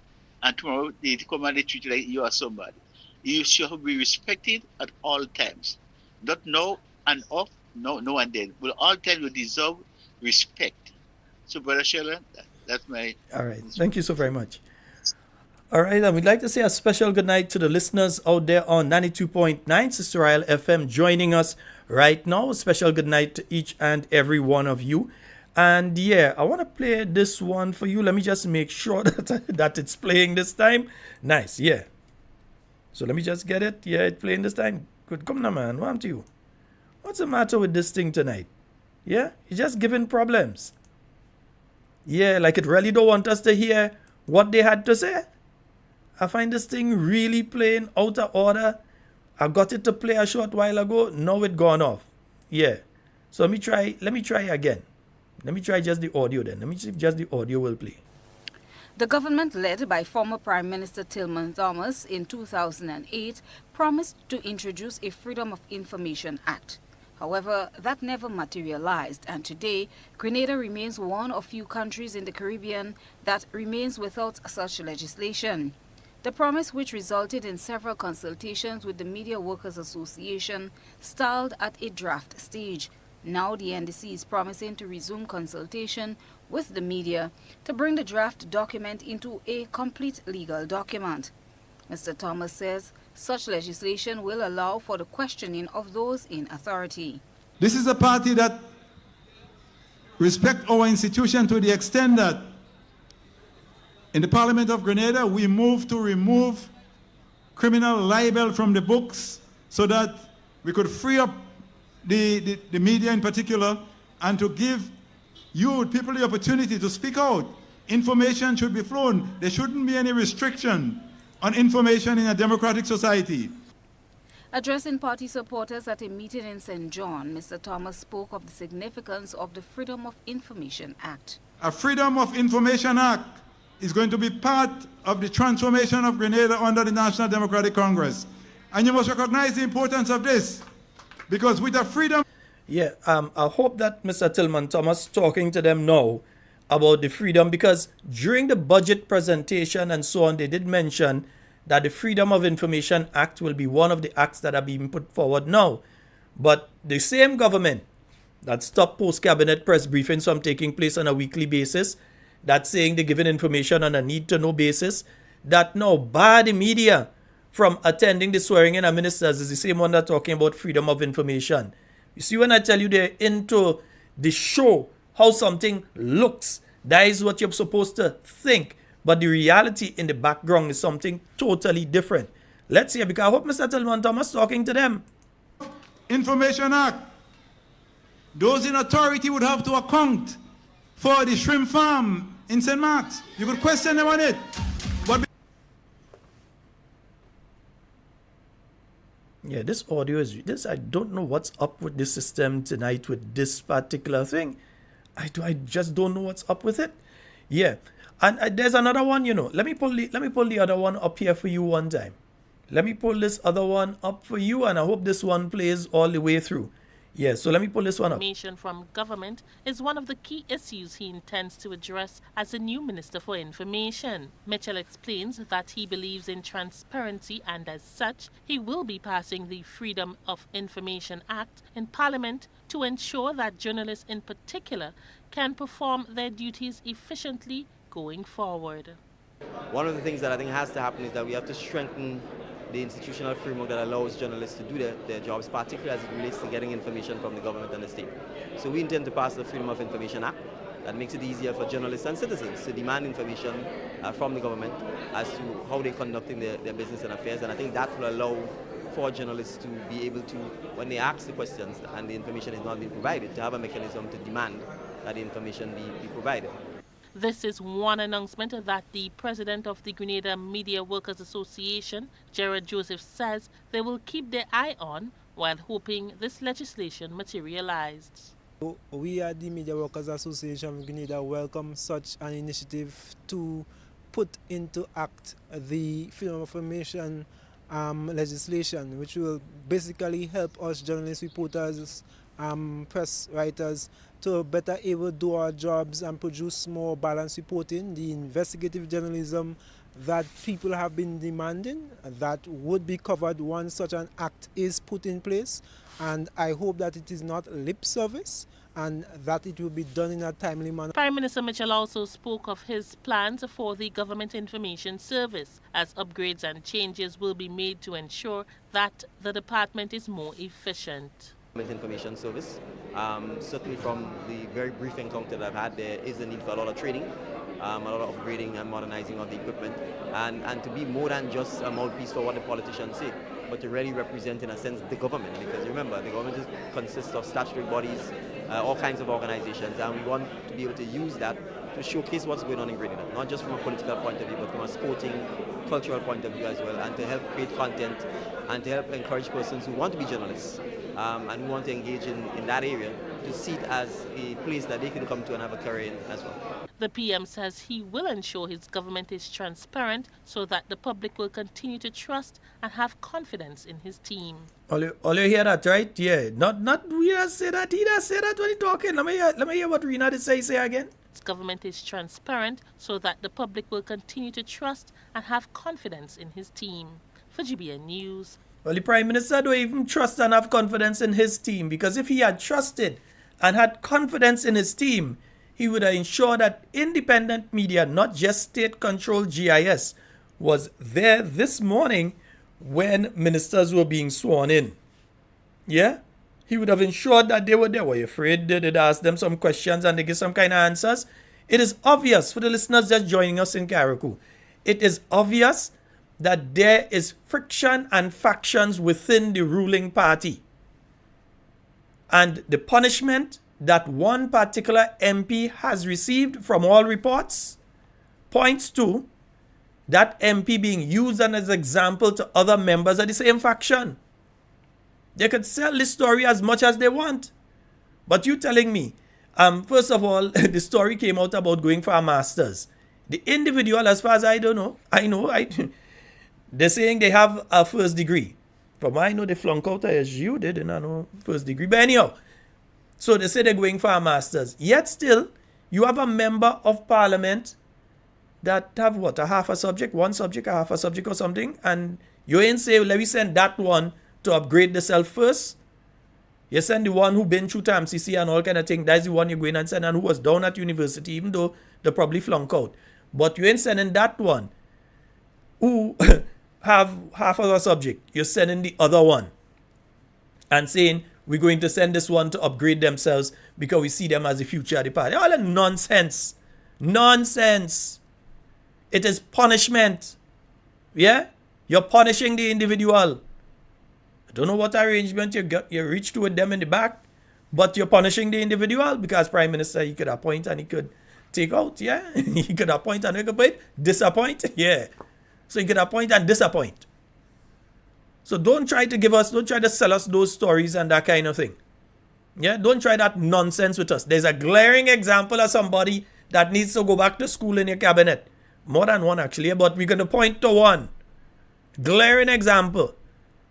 And tomorrow they come and they treat you like you are somebody. You should be respected at all times. Not no and off, no and then. But all times you deserve respect. So, Brother Sheldon, that's my... All right. Thank you so very much. All right. And we'd like to say a special good night to the listeners out there on 92.9 Sister Isle FM joining us right now. A special good night to each and every one of you. And yeah, I want to play this one for you. Let me just make sure that it's playing this time. Nice. Yeah. So let me just get it. Yeah, it's playing this time. Good. Come now, man. What happened to you? What's the matter with this thing tonight? Yeah? You're just giving problems. Yeah, like it really don't want us to hear what they had to say. I find this thing really playing out of order. I got it to play a short while ago. Now it gone off. Yeah. So let me try again. Let me try just the audio then. Let me see if just the audio will play. The government led by former Prime Minister Tillman Thomas in 2008 promised to introduce a Freedom of Information Act. However, that never materialized, and today, Grenada remains one of few countries in the Caribbean that remains without such legislation. The promise, which resulted in several consultations with the Media Workers Association, stalled at a draft stage. Now the NDC is promising to resume consultation with the media to bring the draft document into a complete legal document. Mr. Thomas says such legislation will allow for the questioning of those in authority. This is a party that respects our institution to the extent that in the Parliament of Grenada we move to remove criminal libel from the books so that we could free up the media in particular and to give you people the opportunity to speak out. Information should be flown. There shouldn't be any restriction on information in a democratic society. Addressing party supporters at a meeting in St. John, Mr. Thomas spoke of the significance of the Freedom of Information Act. A Freedom of Information Act is going to be part of the transformation of Grenada under the National Democratic Congress. And you must recognize the importance of this, because with a freedom... Yeah, I hope that Mr. Tillman Thomas talking to them now about the freedom, because during the budget presentation and so on, they did mention that the Freedom of Information Act will be one of the acts that are being put forward now. But the same government that stopped post-cabinet press briefings from taking place on a weekly basis, that's saying they're giving information on a need-to-know basis, that now bar the media from attending the swearing-in of ministers, is the same one that's talking about freedom of information. You see, when I tell you they're into the show, how something looks, that is what you're supposed to think. But the reality in the background is something totally different. Let's hear, because I hope Mr. Tillman Thomas talking to them. Information Act. Those in authority would have to account for the shrimp farm in St. Mark's. You could question them on it. But yeah, this audio is this. I don't know what's up with this system tonight with this particular thing. I just don't know what's up with it. Yeah, and there's another one. You know, let me pull the other one up here for you one time. Let me pull this other one up for you, and I hope this one plays all the way through. Yeah, so let me pull this one up. Information from government is one of the key issues he intends to address as the new Minister for Information. Mitchell explains that he believes in transparency, and as such, he will be passing the Freedom of Information Act in Parliament to ensure that journalists in particular can perform their duties efficiently going forward. One of the things that I think has to happen is that we have to strengthen the institutional framework that allows journalists to do their jobs, particularly as it relates to getting information from the government and the state. So we intend to pass the Freedom of Information Act that makes it easier for journalists and citizens to demand information from the government as to how they're conducting their business and affairs. And I think that will allow for journalists to be able to, when they ask the questions and the information is not being provided, to have a mechanism to demand that the information be provided. This is one announcement that the president of the Grenada Media Workers Association, Gerard Joseph, says they will keep their eye on while hoping this legislation materialized. We at the Media Workers Association of Grenada welcome such an initiative to put into act the Freedom of Information legislation, which will basically help us journalists, reporters, press writers to better able to do our jobs and produce more balanced reporting, the investigative journalism that people have been demanding, that would be covered once such an act is put in place. And I hope that it is not lip service and that it will be done in a timely manner. Prime Minister Mitchell also spoke of his plans for the Government Information Service, as upgrades and changes will be made to ensure that the department is more efficient. Information service. Certainly from the very brief encounter that I've had, there is a need for a lot of training, a lot of upgrading and modernizing of the equipment, and to be more than just a mouthpiece for what the politicians say, but to really represent, in a sense, the government. Because remember, the government consists of statutory bodies, all kinds of organizations, and we want to be able to use that to showcase what's going on in Grenada, not just from a political point of view, but from a sporting, cultural point of view as well, and to help create content and to help encourage persons who want to be journalists and who want to engage in that area to see it as a place that they can come to and have a career in as well. The PM says he will ensure his government is transparent so that the public will continue to trust and have confidence in his team. All you hear that, right? Yeah. Not we just say that, he does say that when he's talking. Let me hear what Rena did say again. His government is transparent so that the public will continue to trust and have confidence in his team. For GBN News. Well, the Prime Minister don't even trust and have confidence in his team, because if he had trusted and had confidence in his team, he would have ensured that independent media, not just state-controlled GIS, was there this morning when ministers were being sworn in. Yeah? He would have ensured that they were there. Were you afraid they'd ask them some questions and they give some kind of answers? It is obvious for the listeners just joining us in Carriacou. It is obvious that there is friction and factions within the ruling party. And the punishment that one particular MP has received from all reports points to that MP being used as an example to other members of the same faction. They could sell this story as much as they want. But you telling me, first of all, the story came out about going for a master's. The individual, as far as I don't know, they're saying they have a first degree. From what I know, they flunk out as you did, and I know first degree. But anyhow, so they say they're going for a master's. Yet still, you have a member of parliament that have what, a half a subject, one subject, a half a subject or something, and you ain't say, let me send that one to upgrade the self first. You send the one who been through to MCC and all kind of thing. That's the one you're going and send, and who was down at university, even though they probably flunk out. But you ain't sending that one who have half of a subject. You're sending the other one and saying, we're going to send this one to upgrade themselves because we see them as the future of the party. All that nonsense. Nonsense. It is punishment. Yeah? You're punishing the individual. I don't know what arrangement you reached with them in the back, but you're punishing the individual because Prime Minister, he could appoint and he could take out. Yeah? He could appoint and he could disappoint. Yeah. So he could appoint and disappoint. So don't try to sell us those stories and that kind of thing. Yeah, don't try that nonsense with us. There's a glaring example of somebody that needs to go back to school in your cabinet. More than one actually, but we're going to point to one. Glaring example.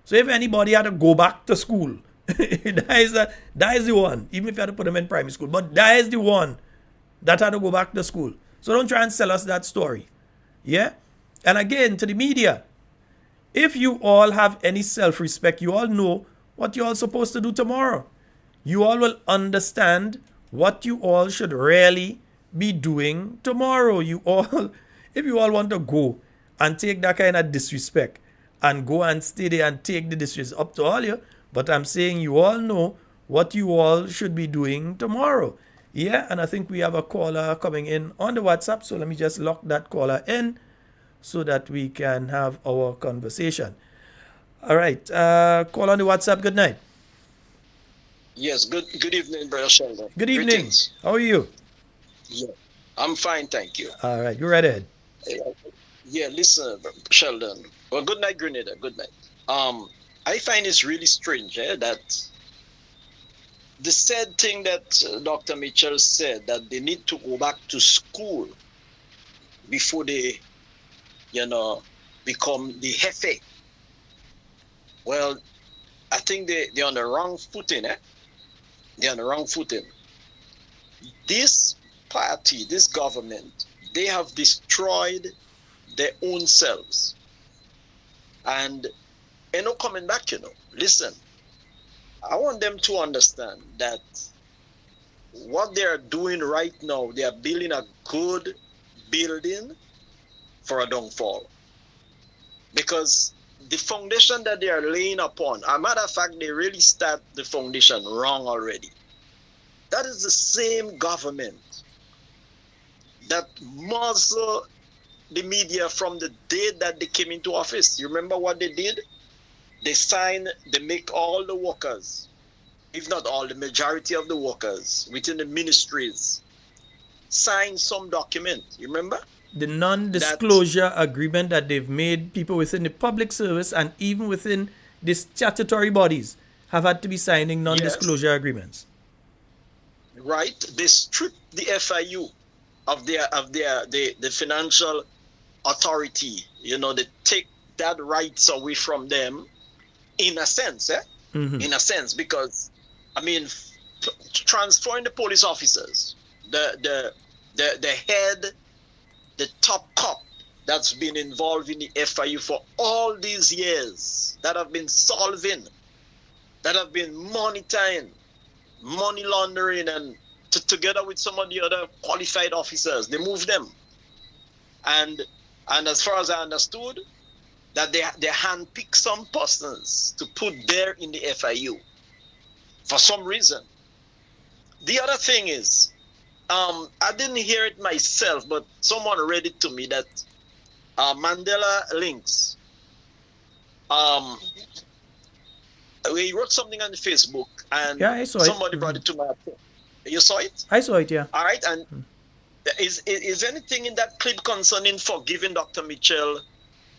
So if anybody had to go back to school, that is the one. Even if you had to put them in primary school. But that is the one that had to go back to school. So don't try and sell us that story. Yeah? And again, to the media, if you all have any self-respect, you all know what you all supposed to do tomorrow. You all will understand what you all should really be doing tomorrow. You all, if you all want to go and take that kind of disrespect and go and stay there and take the disrespect, up to all you. But I'm saying you all know what you all should be doing tomorrow. Yeah, and I think we have a caller coming in on the WhatsApp. So let me just lock that caller in so that we can have our conversation. All right. Call on the WhatsApp. Good night. Yes, good evening, Brother Sheldon. Good evening. Greetings. How are you? Yeah, I'm fine, thank you. All right. You're right ahead. Yeah, listen, Sheldon. Well, good night, Grenada. Good night. I find it's really strange that the said thing that Dr. Mitchell said, that they need to go back to school before they become the jefe. Well, I think they're on the wrong footing, They're on the wrong footing. This party, this government, they have destroyed their own selves. And they're not coming back, Listen, I want them to understand that what they are doing right now, they are building a good building for a downfall. Because the foundation that they are laying upon, as a matter of fact, they really start the foundation wrong already. That is the same government that muzzled the media from the day that they came into office. You remember what they did? They make all the workers, if not all, the majority of the workers within the ministries sign some document. You remember? The non-disclosure agreement that they've made, people within the public service and even within the statutory bodies have had to be signing non-disclosure agreements. Right. They strip the FIU of the financial authority. They take that rights away from them, in a sense, Mm-hmm. In a sense, because transferring the police officers, the head, the top cop that's been involved in the FIU for all these years, that have been solving, that have been monitoring, money laundering, and together with some of the other qualified officers, they moved them. And as far as I understood, that they handpicked some persons to put there in the FIU for some reason. The other thing is, I didn't hear it myself, but someone read it to me that Mandela Links, he wrote something on Facebook, and somebody brought it to my attention. You saw it? I saw it, yeah. All right, and is anything in that clip concerning forgiving Dr. Mitchell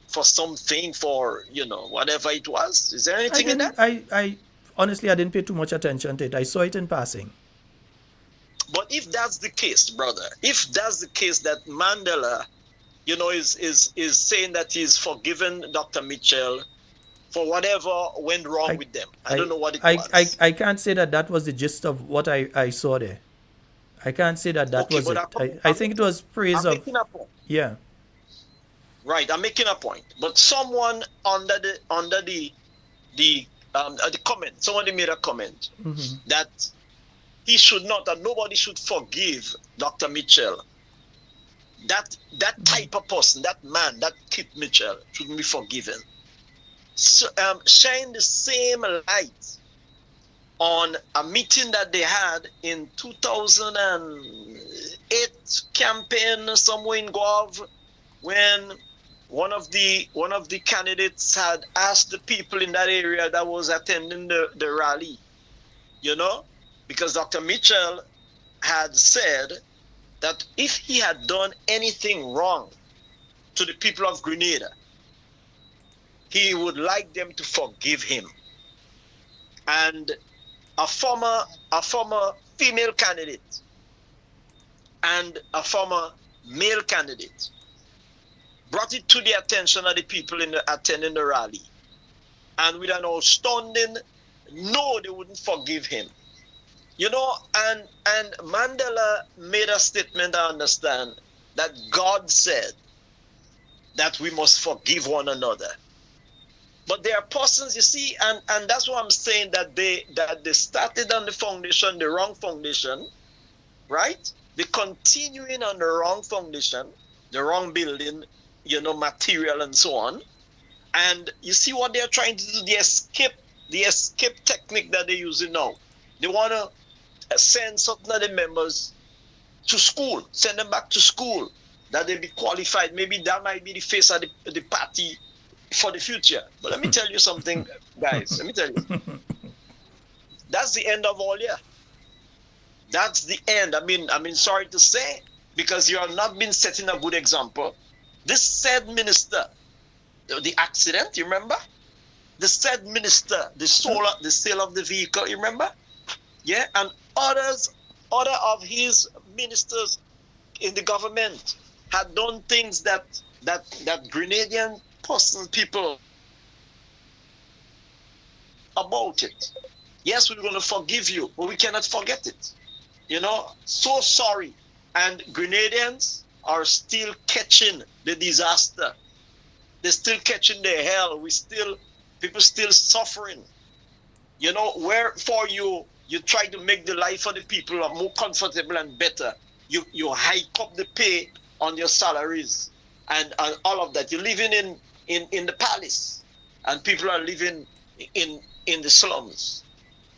for something, for, you know, whatever it was? Is there anything in that? I honestly, I didn't pay too much attention to it. I saw it in passing. But if that's the case, brother, if that's the case that Mandela, you know, is saying that he's forgiven Dr. Mitchell for whatever went wrong with them. I don't know what it was. I can't say that was the gist of what I saw there. I can't say that was it. I think it was praise of... making a point. Yeah. Right, I'm making a point. But someone under the comment, somebody made a comment that he should not, and nobody should forgive Dr. Mitchell. That type of person, that man, that Kit Mitchell, shouldn't be forgiven. So, shine the same light on a meeting that they had in 2008 campaign somewhere in Guave, when one of the candidates had asked the people in that area that was attending the rally, you know, because Dr. Mitchell had said that if he had done anything wrong to the people of Grenada, he would like them to forgive him. And a former female candidate and a former male candidate brought it to the attention of the people attending the rally. And with an outstanding no, they wouldn't forgive him. You know, and Mandela made a statement, I understand, that God said that we must forgive one another. But there are persons, you see, and that's why I'm saying that they started on the foundation, the wrong foundation, right? They're continuing on the wrong foundation, the wrong building, you know, material and so on. And you see what they're trying to do, the escape technique that they're using now. They want to send certain of the members to school, send them back to school, that they be qualified. Maybe that might be the face of the party for the future. But let me tell you something, guys. Let me tell you. That's the end of all, yeah. That's the end. I mean, sorry to say, because you have not been setting a good example. This said minister, the accident, you remember? The said minister, the sale of the vehicle, you remember? Yeah, and other of his ministers in the government had done things that Grenadian people about it. Yes, we're going to forgive you, but we cannot forget it. You know, so sorry. And Grenadians are still catching the disaster. They're still catching the hell. People still suffering. You know, wherefore you try to make the life of the people more comfortable and better. You hike up the pay on your salaries and all of that. You're living in the palace, and people are living in the slums.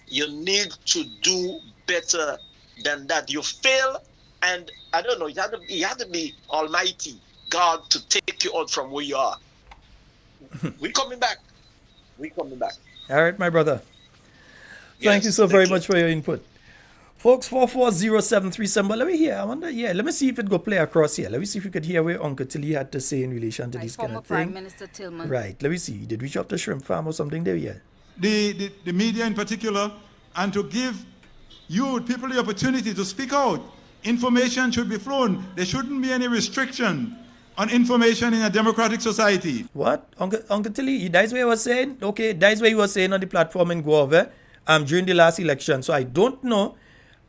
You need to do better than that. You fail, and I don't know, you have to be Almighty God to take you out from where you are. We're coming back. All right, my brother. Thank you so very much for your input. Folks, 440737. But let me hear. I wonder, let me see if it go play across here. Let me see if we could hear what Uncle Tilly had to say in relation to this kind of thing. Prime Minister Tillman. Right. Let me see. Did we shop the shrimp farm or something there? Yeah. The media in particular, and to give people the opportunity to speak out. Information should be flown. There shouldn't be any restriction on information in a democratic society. What? Uncle Tilly, that's what I was saying? Okay, that's what he was saying on the platform in Guave during the last election. So I don't know.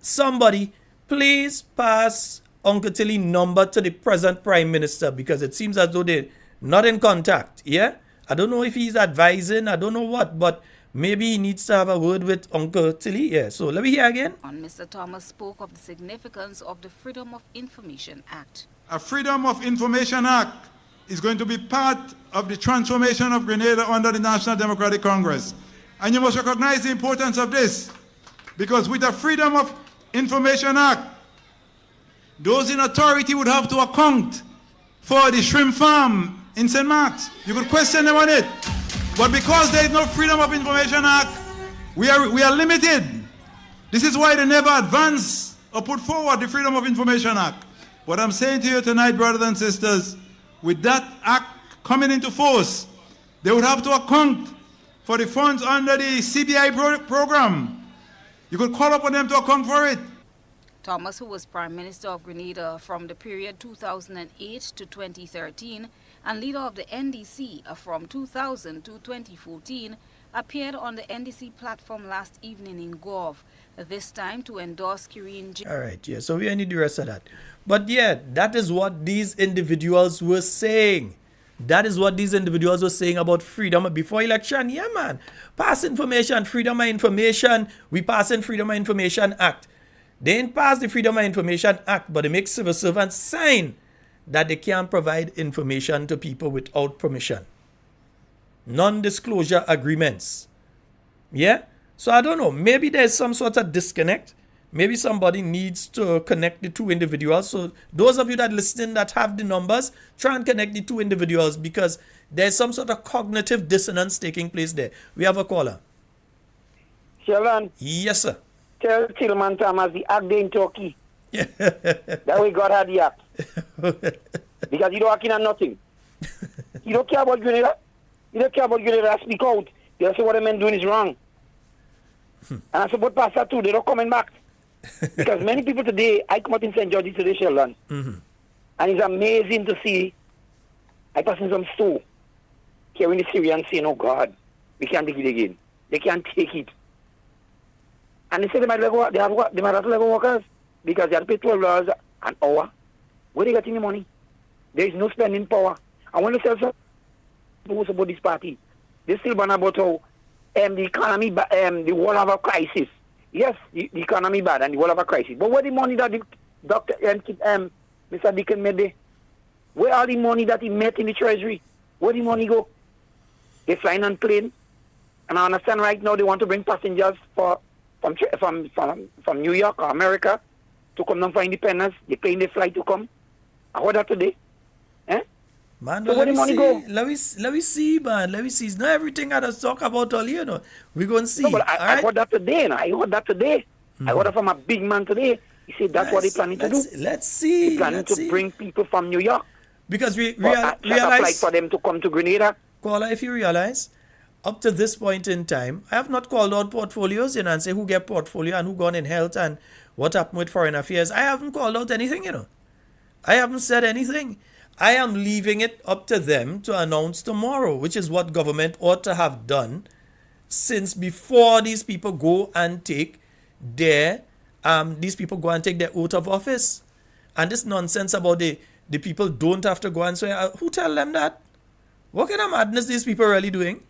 Somebody, please pass Uncle Tilly's number to the present Prime Minister, because it seems as though they're not in contact. Yeah? I don't know if he's advising, I don't know what, but maybe he needs to have a word with Uncle Tilly. Yeah, so let me hear again. Mr. Thomas spoke of the significance of the Freedom of Information Act. A Freedom of Information Act is going to be part of the transformation of Grenada under the National Democratic Congress. And you must recognize the importance of this, because with the Freedom of Information Act, those in authority would have to account for the shrimp farm in St. Mark's. You could question them on it. But because there is no Freedom of Information Act, we are limited. This is why they never advance or put forward the Freedom of Information Act. What I'm saying to you tonight, brothers and sisters, with that act coming into force, they would have to account for the funds under the CBI program. You could call upon them to account for it. Thomas, who was Prime Minister of Grenada from the period 2008 to 2013 and leader of the NDC from 2000 to 2014, appeared on the NDC platform last evening in Gov, this time to endorse Kirin J. All right, yeah, so we need the rest of that. But yeah, that is what these individuals were saying. That is what these individuals were saying about freedom before election. Yeah, man. Pass information, freedom of information. We pass in Freedom of Information Act. They didn't pass the Freedom of Information Act, but they make civil servants sign that they can't provide information to people without permission. Non-disclosure agreements. Yeah? So I don't know. Maybe there's some sort of disconnect. Maybe somebody needs to connect the two individuals. So those of you that listen that have the numbers, try and connect the two individuals because there's some sort of cognitive dissonance taking place there. We have a caller. Sheldon. Yes, sir. Tell Tillman Thomas the act in Turkey. That way God had the act. Because you don't act in nothing. You don't care about Grenada. You don't care about Grenada. Speak out. You don't say what the men doing is wrong. And I support Pastor too. They're not coming back. Because many people today, I come out in St. George's today, Sheldon. And it's amazing to see I pass in some store carrying the Syrian saying, oh God, we can't take it again. They can't take it. And they say they might have to let go workers because they have to pay $12 an hour. Where they getting the money? There is no spending power. And when they tell some people about this party, they still ban about how the economy, the world have a crisis. Yes, the economy bad and the world have a crisis. But where the money that the Dr. Mr. Deacon made there? Where are the money that he met in the treasury? Where the money go? They flying on plane. And I understand right now they want to bring passengers from New York or America to come down for independence. They paying the flight to come. I heard that today. Eh? Man, so where the money go? Let me see, man. Let me see. It's not everything I just talk about all you know. We're going to see. No, but I heard that today. I heard that today. I heard that from a big man today. He said that's what they're planning to do. Let's see. They're planning to bring people from New York. Because we realize flight for them to come to Grenada. Caller, if you realize, up to this point in time, I have not called out portfolios, and say who get portfolio and who gone in health and what happened with foreign affairs. I haven't called out anything, I haven't said anything. I am leaving it up to them to announce tomorrow, which is what government ought to have done since before these people go and take their oath of office. And this nonsense about the people don't have to go and swear. Who tell them that? What kind of madness these people really doing?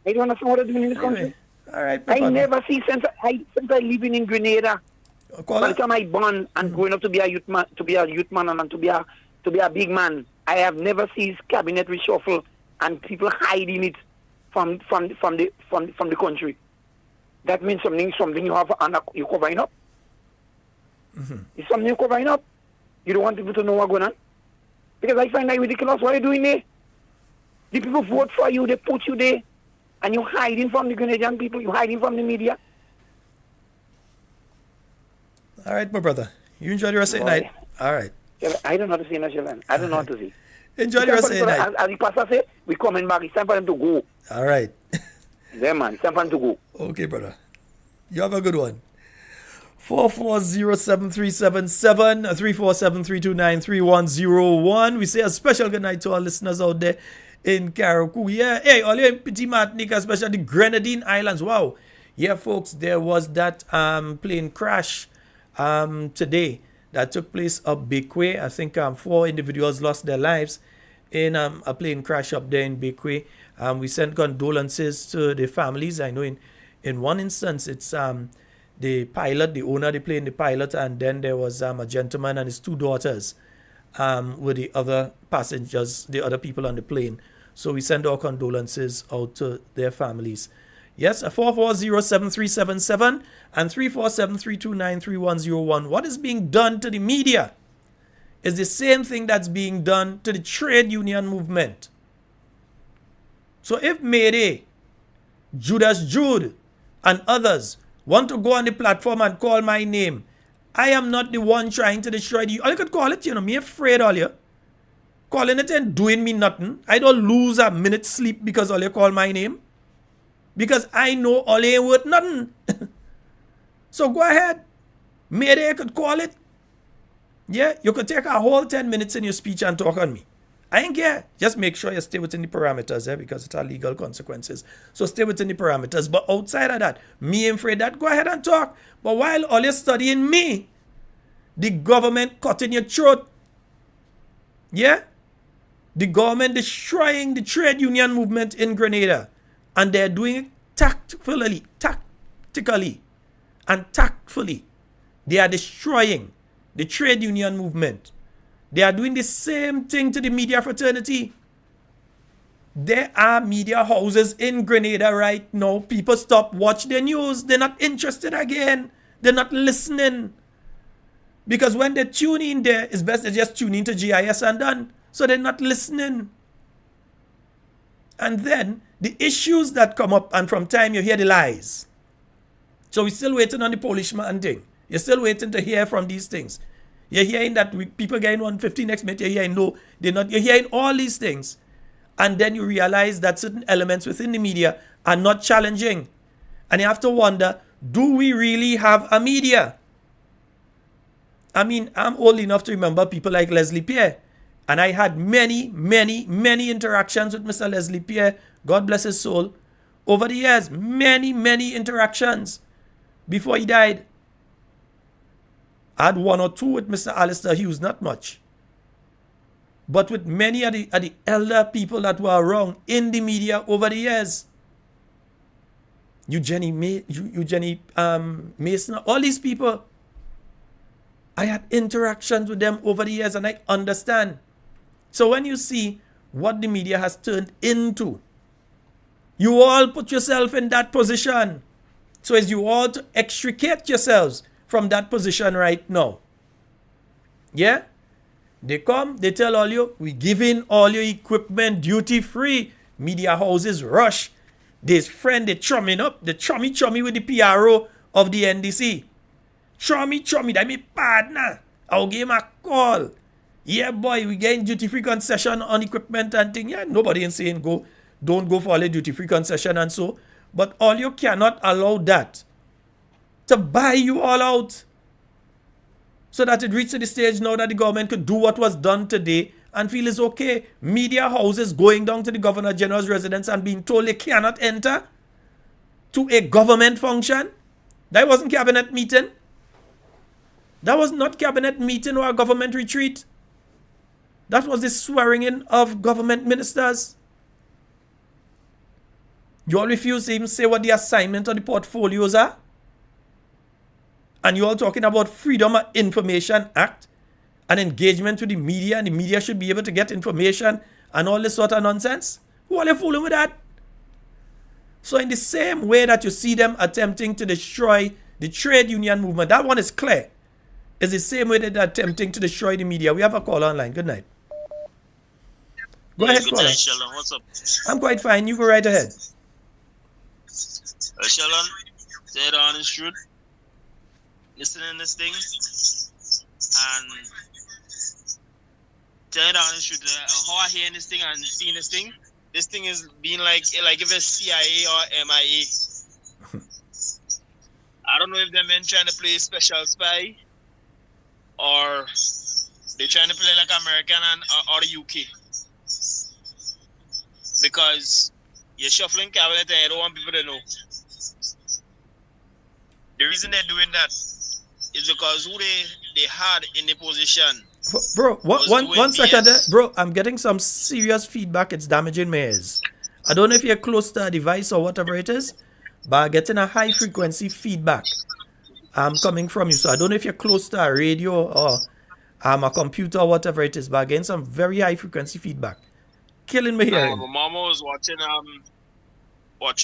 I don't understand what they're doing in this country. All right, I never see since I living in Grenada. By the time I born and growing up to be a youth man, and to be a big man, I have never seen cabinet reshuffle and people hiding it from the country. That means something you have you're covering up. It's something you're covering up. You don't want people to know what's going on. Because I find that ridiculous. What are you doing there? The people vote for you, they put you there, and you're hiding from the Grenadian people, you're hiding from the media. All right, my brother. You enjoy the rest of the night. All right. I don't know how to say National. I don't know how to say. Enjoy the rest of the night. As the pastor said, we coming back. It's time for them to go. All right. Yeah, man. It's time for them to go. Okay, brother. You have a good one. 4407377 347-329-3101. We say a special good night to our listeners out there in Carriacou. Yeah, hey, all in Petit Martinique, especially the Grenadine Islands. Wow. Yeah, folks, there was that plane crash today that took place up Bakeway. I think 4 individuals lost their lives in a plane crash up there in Bakeway. We sent condolences to the families. I know in one instance, it's the pilot, the owner of the plane, the pilot, and then there was a gentleman and his 2 daughters were the other passengers, the other people on the plane. So we send our condolences out to their families. Yes, 4407377 and 347-329-3101. What is being done to the media is the same thing that's being done to the trade union movement. So if Mayday, Judas Jude, and others want to go on the platform and call my name, I am not the one trying to destroy you. All you could call it, me afraid all you. Calling it and doing me nothing. I don't lose a minute's sleep because all you call my name. Because I know all you ain't worth nothing. So go ahead. Maybe you could call it. Yeah, you could take a whole 10 minutes in your speech and talk on me. I ain't care. Just make sure you stay within the parameters, because it has legal consequences. So stay within the parameters. But outside of that, me ain't afraid that, go ahead and talk. But while all you're studying me, the government cutting your throat. Yeah? The government destroying the trade union movement in Grenada. And they're doing it tactfully, and tactfully. They are destroying the trade union movement. They are doing the same thing to the media fraternity. There are media houses in Grenada right now. People stop watching the news. They're not interested again. They're not listening. Because when they tune in there, it's best to just tune into GIS and done. So they're not listening. And then the issues that come up, and from time you hear the lies. So we're still waiting on the polishman thing. You're still waiting to hear from these things. You're hearing that people getting 150 next minute. You're hearing no, they're not. You're hearing all these things. And then you realize that certain elements within the media are not challenging. And you have to wonder, do we really have a media? I mean, I'm old enough to remember people like Leslie Pierre. And I had many, many, many interactions with Mr. Leslie Pierre. God bless his soul. Over the years, many, many interactions before he died. I had one or two with Mr. Alistair Hughes, not much. But with many of the elder people that were around in the media over the years. Eugenie Mason, all these people. I had interactions with them over the years, and I understand. So when you see what the media has turned into, you all put yourself in that position. So as you all to extricate yourselves from that position right now. Yeah? They come, they tell all you, we giving all your equipment duty free. Media houses rush. This friend, they chumming up, they chummy with the PRO of the NDC. Chummy, that me partner. I'll give him a call. Yeah, boy, we getting duty free concession on equipment and thing. Yeah, nobody ain't saying don't go for all the duty free concession and so. But all you cannot allow that to buy you all out. So that it reached to the stage now that the government could do what was done today and feel it's okay. Media houses going down to the Governor General's residence and being told they cannot enter to a government function. That wasn't cabinet meeting. That was not cabinet meeting or a government retreat. That was the swearing in of government ministers. You all refuse to even say what the assignment or the portfolios are. And you all talking about Freedom of Information Act and engagement with the media, and the media should be able to get information and all this sort of nonsense. Who are you fooling with that? So in the same way that you see them attempting to destroy the trade union movement, that one is clear. It's the same way that they're attempting to destroy the media. We have a call online. Good night. Go ahead, good caller. night, Sheldon. What's up? I'm quite fine. You go right ahead. Sheldon, say the honest truth. Listening to this thing and tell the honest truth. How I hear this thing and seeing this thing is being like if it's CIA or MIA. I don't know if them men trying to play special spy or they trying to play like American or the UK. Because you're shuffling cabinet and you don't want people to know. The reason they're doing that is because who they had in the position. Bro, one second there. Bro, I'm getting some serious feedback. It's damaging my ears. I don't know if you're close to a device or whatever it is, but I'm getting a high frequency feedback coming from you. So I don't know if you're close to a radio or a computer or whatever it is, but I'm getting some very high frequency feedback. Killing me hearing. My mama was watching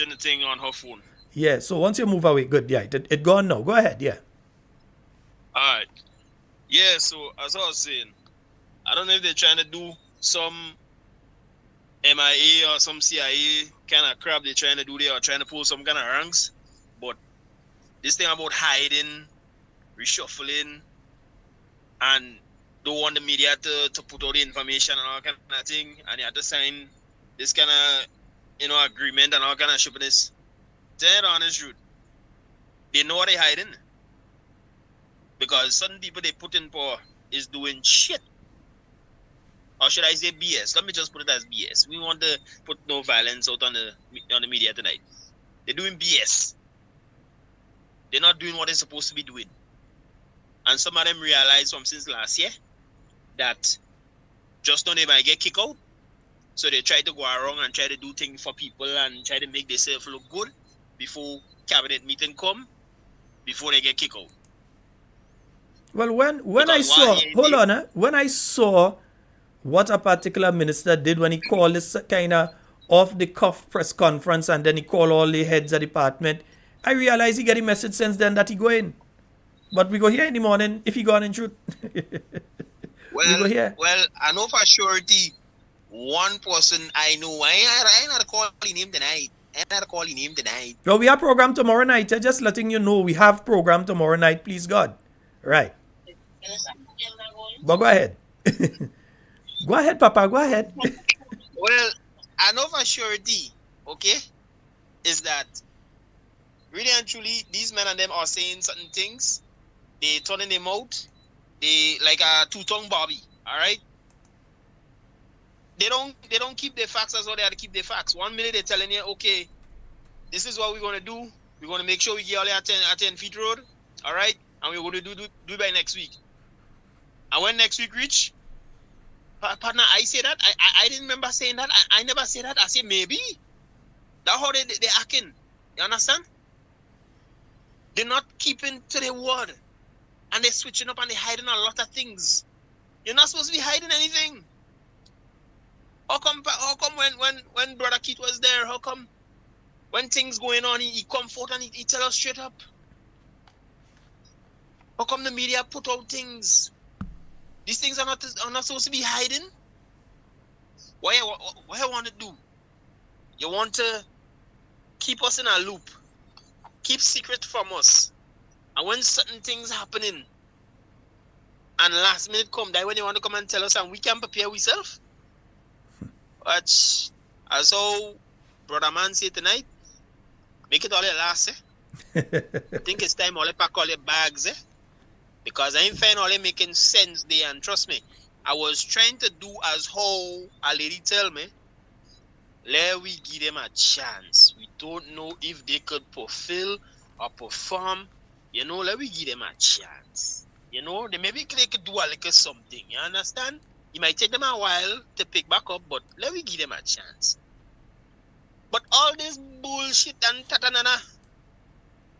the thing on her phone. Yeah, so once you move away, good. Yeah, it gone now. Go ahead, yeah. Alright. Yeah, so as I was saying, I don't know if they're trying to do some MIA or some CIA kind of crap they're trying to do there or trying to pull some kind of ranks. But this thing about hiding reshuffling, and don't want the media to put out the information and all kind of thing, and they had to sign this kind of agreement and all kind of shit. This dead honest truth. They know what they're hiding, because certain people they put in power is doing shit. Or should I say BS? Let me just put it as BS. We want to put no violence out on the media tonight. They're doing BS. They're not doing what they're supposed to be doing. And some of them realized from since last year that just now they might get kicked out. So they try to go around and try to do things for people and try to make themselves look good before cabinet meeting come, before they get kicked out. Well, when I saw, hold on, when I saw what a particular minister did when he called this kind of off-the-cuff press conference and then he called all the heads of department, I realized he get a message since then that he go in. But we go here in the morning if he go on and shoot. Well, we go here. Well, I know for surety one person I know, I ain't not calling him tonight. Well, we have program tomorrow night. I'm just letting you know we have program tomorrow night, please God. Right. But go ahead. Go ahead, Papa. Go ahead. Well, I know for surety, okay, is that really and truly these men and them are saying certain things. They turning them out. They like a two-tongue Bobby. All right. They don't keep their facts as well. They have to keep their facts. 1 minute they're telling you, okay, this is what we're gonna do. We're gonna make sure we get all at 10 feet road. All right, and we're gonna do by next week. And when next week reach, partner, I say that. I didn't remember saying that. I never said that. I said maybe. That's how they acting. You understand? They're not keeping to their word. And they're switching up and they're hiding a lot of things. You're not supposed to be hiding anything. How come when Brother Keith was there, how come when things going on, he come forth and he tell us straight up? How come the media put out things? These things are not supposed to be hiding. What you want to do? You want to keep us in a loop, keep secret from us, and when certain things happening, and last minute come, that when they want to come and tell us, and we can prepare ourselves. But as how Brother Man say tonight, make it all the last. I think it's time all pack all the bags. Because I ain't find all making sense there, and trust me, I was trying to do as how a lady tell me, let we give them a chance. We don't know if they could fulfill or perform. Let we give them a chance. They maybe they could do a little something. You understand? It might take them a while to pick back up, but let me give them a chance. But all this bullshit and tatanana.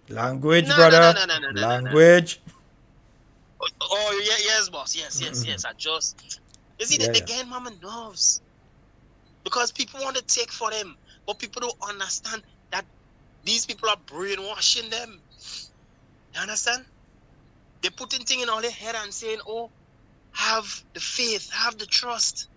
Language, brother. Language. Oh, yes, boss. Yes. I just... You see, they get mama nerves. Because people want to take for them. But people don't understand that these people are brainwashing them. You understand? They're putting things in all their head and saying, oh, have the faith, have the trust.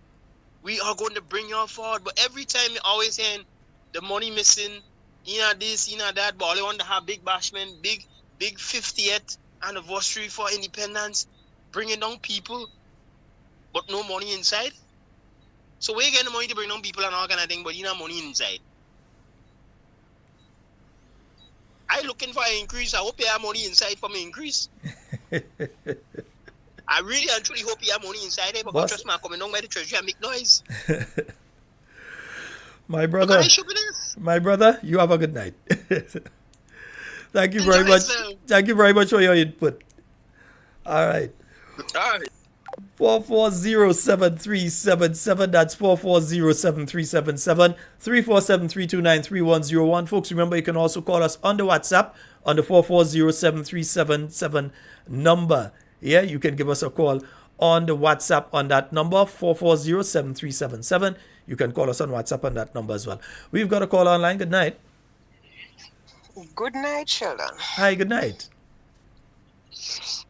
We are going to bring you all forward. But every time you're always saying the money missing, this, that, but all they want to have big bashment, big 50th anniversary for independence, bringing down people, but no money inside. So where you getting the money to bring down people and all kind of thing, but you not money inside? I looking for an increase. I hope you have money inside for me increase. I really and truly hope you have money inside there, because trust me, I'm coming down by the treasury and make noise. My brother, you have a good night. Thank you very much. Thank you very much for your input. All right. 4407377. That's 4407377. 347-329-3101. Folks, remember you can also call us on the WhatsApp on the 4407377 number. Yeah, you can give us a call on the WhatsApp on that number, 4407377. You can call us on WhatsApp on that number as well. We've got a call online. Good night. Good night, Sheldon. Hi, good night.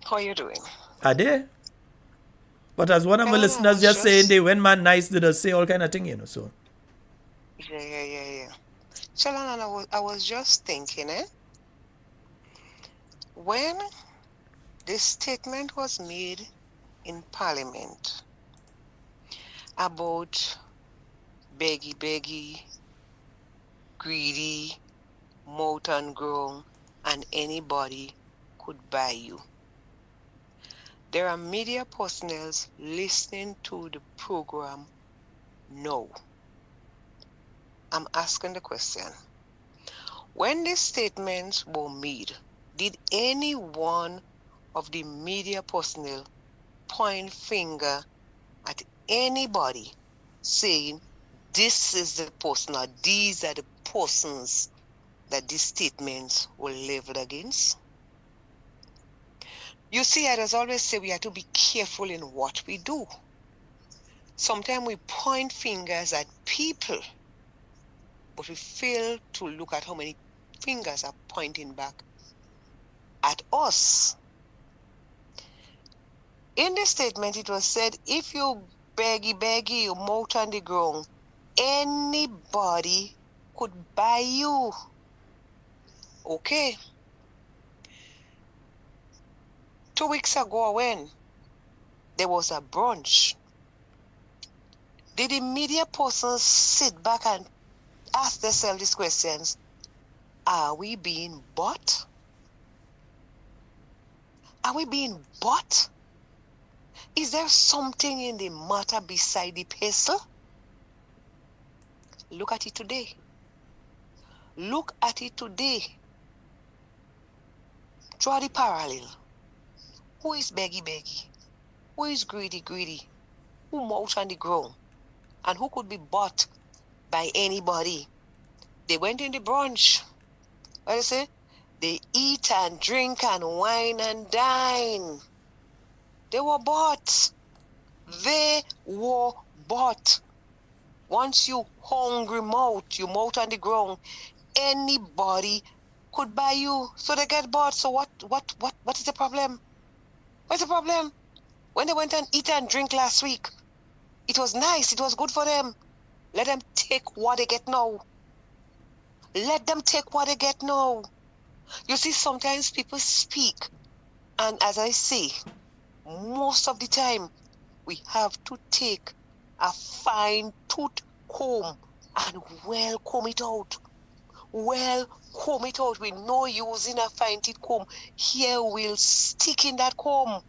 How are you doing? Are they? But as one of my listeners just saying, they when man nice, did say all kind of thing, so. Yeah. Sheldon, I was just thinking, when This statement was made in Parliament about beggy, greedy, mouth and grown, and anybody could buy you. There are media personnel listening to the program now. I'm asking the question. When these statements were made, did any one of the media personnel point finger at anybody saying this is the person or these are the persons that these statements were leveled against? You see, I just always say we have to be careful in what we do. Sometimes we point fingers at people, but we fail to look at how many fingers are pointing back at us. In the statement, it was said, if you beggy, you mouth on the ground, anybody could buy you. Okay. 2 weeks ago, when there was a brunch, did the media persons sit back and ask themselves these questions? Are we being bought? Are we being bought? Is there something in the matter beside the pestle? Look at it today. Look at it today. Draw the parallel. Who is beggy? Who is greedy? Who mouth on the ground? And who could be bought by anybody? They went in the brunch. What do you say? They eat and drink and wine and dine. They were bought. They were bought. Once you hungry mouth, you mouth on the ground, anybody could buy you. So they get bought. So what is the problem? What's the problem? When they went and eat and drink last week, it was nice. It was good for them. Let them take what they get now. Let them take what they get now. You see, sometimes people speak, and as I say, most of the time, we have to take a fine tooth comb and well comb it out. Well comb it out. We know using a fine tooth comb. Here we'll stick in that comb.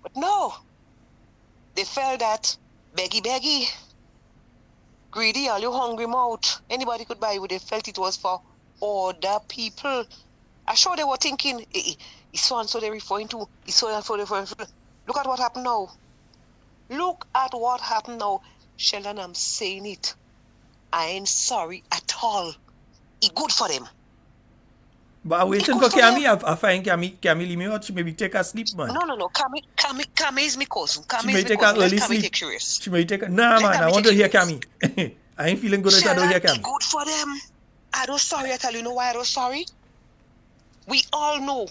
But no, they felt that beggy, greedy, all you hungry mouth, anybody could buy you. They felt it was for other people. I'm sure they were thinking, it's so and so they're referring to, it's so and so they're referring to. Look at what happened now. Look at what happened now. Sheldon, I'm saying it. I ain't sorry at all. It's good for them. But I'm waiting for Cammy. I find Cammy leave me out. She maybe take a sleep, man. No. Cammy is my cousin. She may take an early sleep. She may take a... Nah, man, I want to hear Cammy. I ain't feeling good if I don't hear Cammy. It's good for them. I don't sorry. I tell you know why I don't sorry? We all know.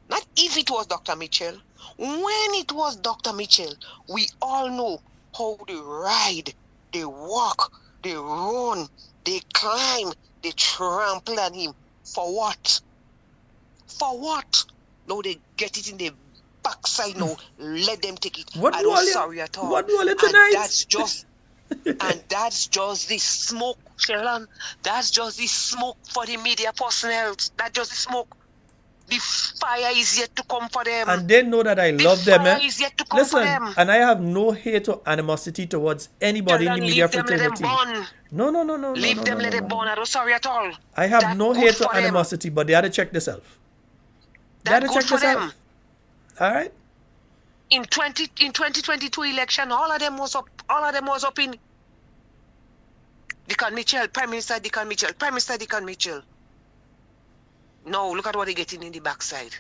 Not if it was Dr. Mitchell. When it was Dr. Mitchell, we all know how they ride, they walk, they run, they climb, they trample on him. For what? For what? No, they get it in their backside now. Let them take it. I don't sorry at all. What will it tonight? And that's just the smoke, Sheldon. That's just the smoke for the media personnel. That's just the smoke. The fire is yet to come for them. And they know that I love them. The fire is yet to come for them. And I have no hate or animosity towards anybody in the media fraternity. No. Leave them, let them burn. I don't sorry at all. I have no hate or animosity, but they had to check themselves. They had to check themselves. All right. In 2022 election, all of them was up in Dickon Mitchell, Prime Minister Dickon Mitchell. No, look at what they're getting in the backside.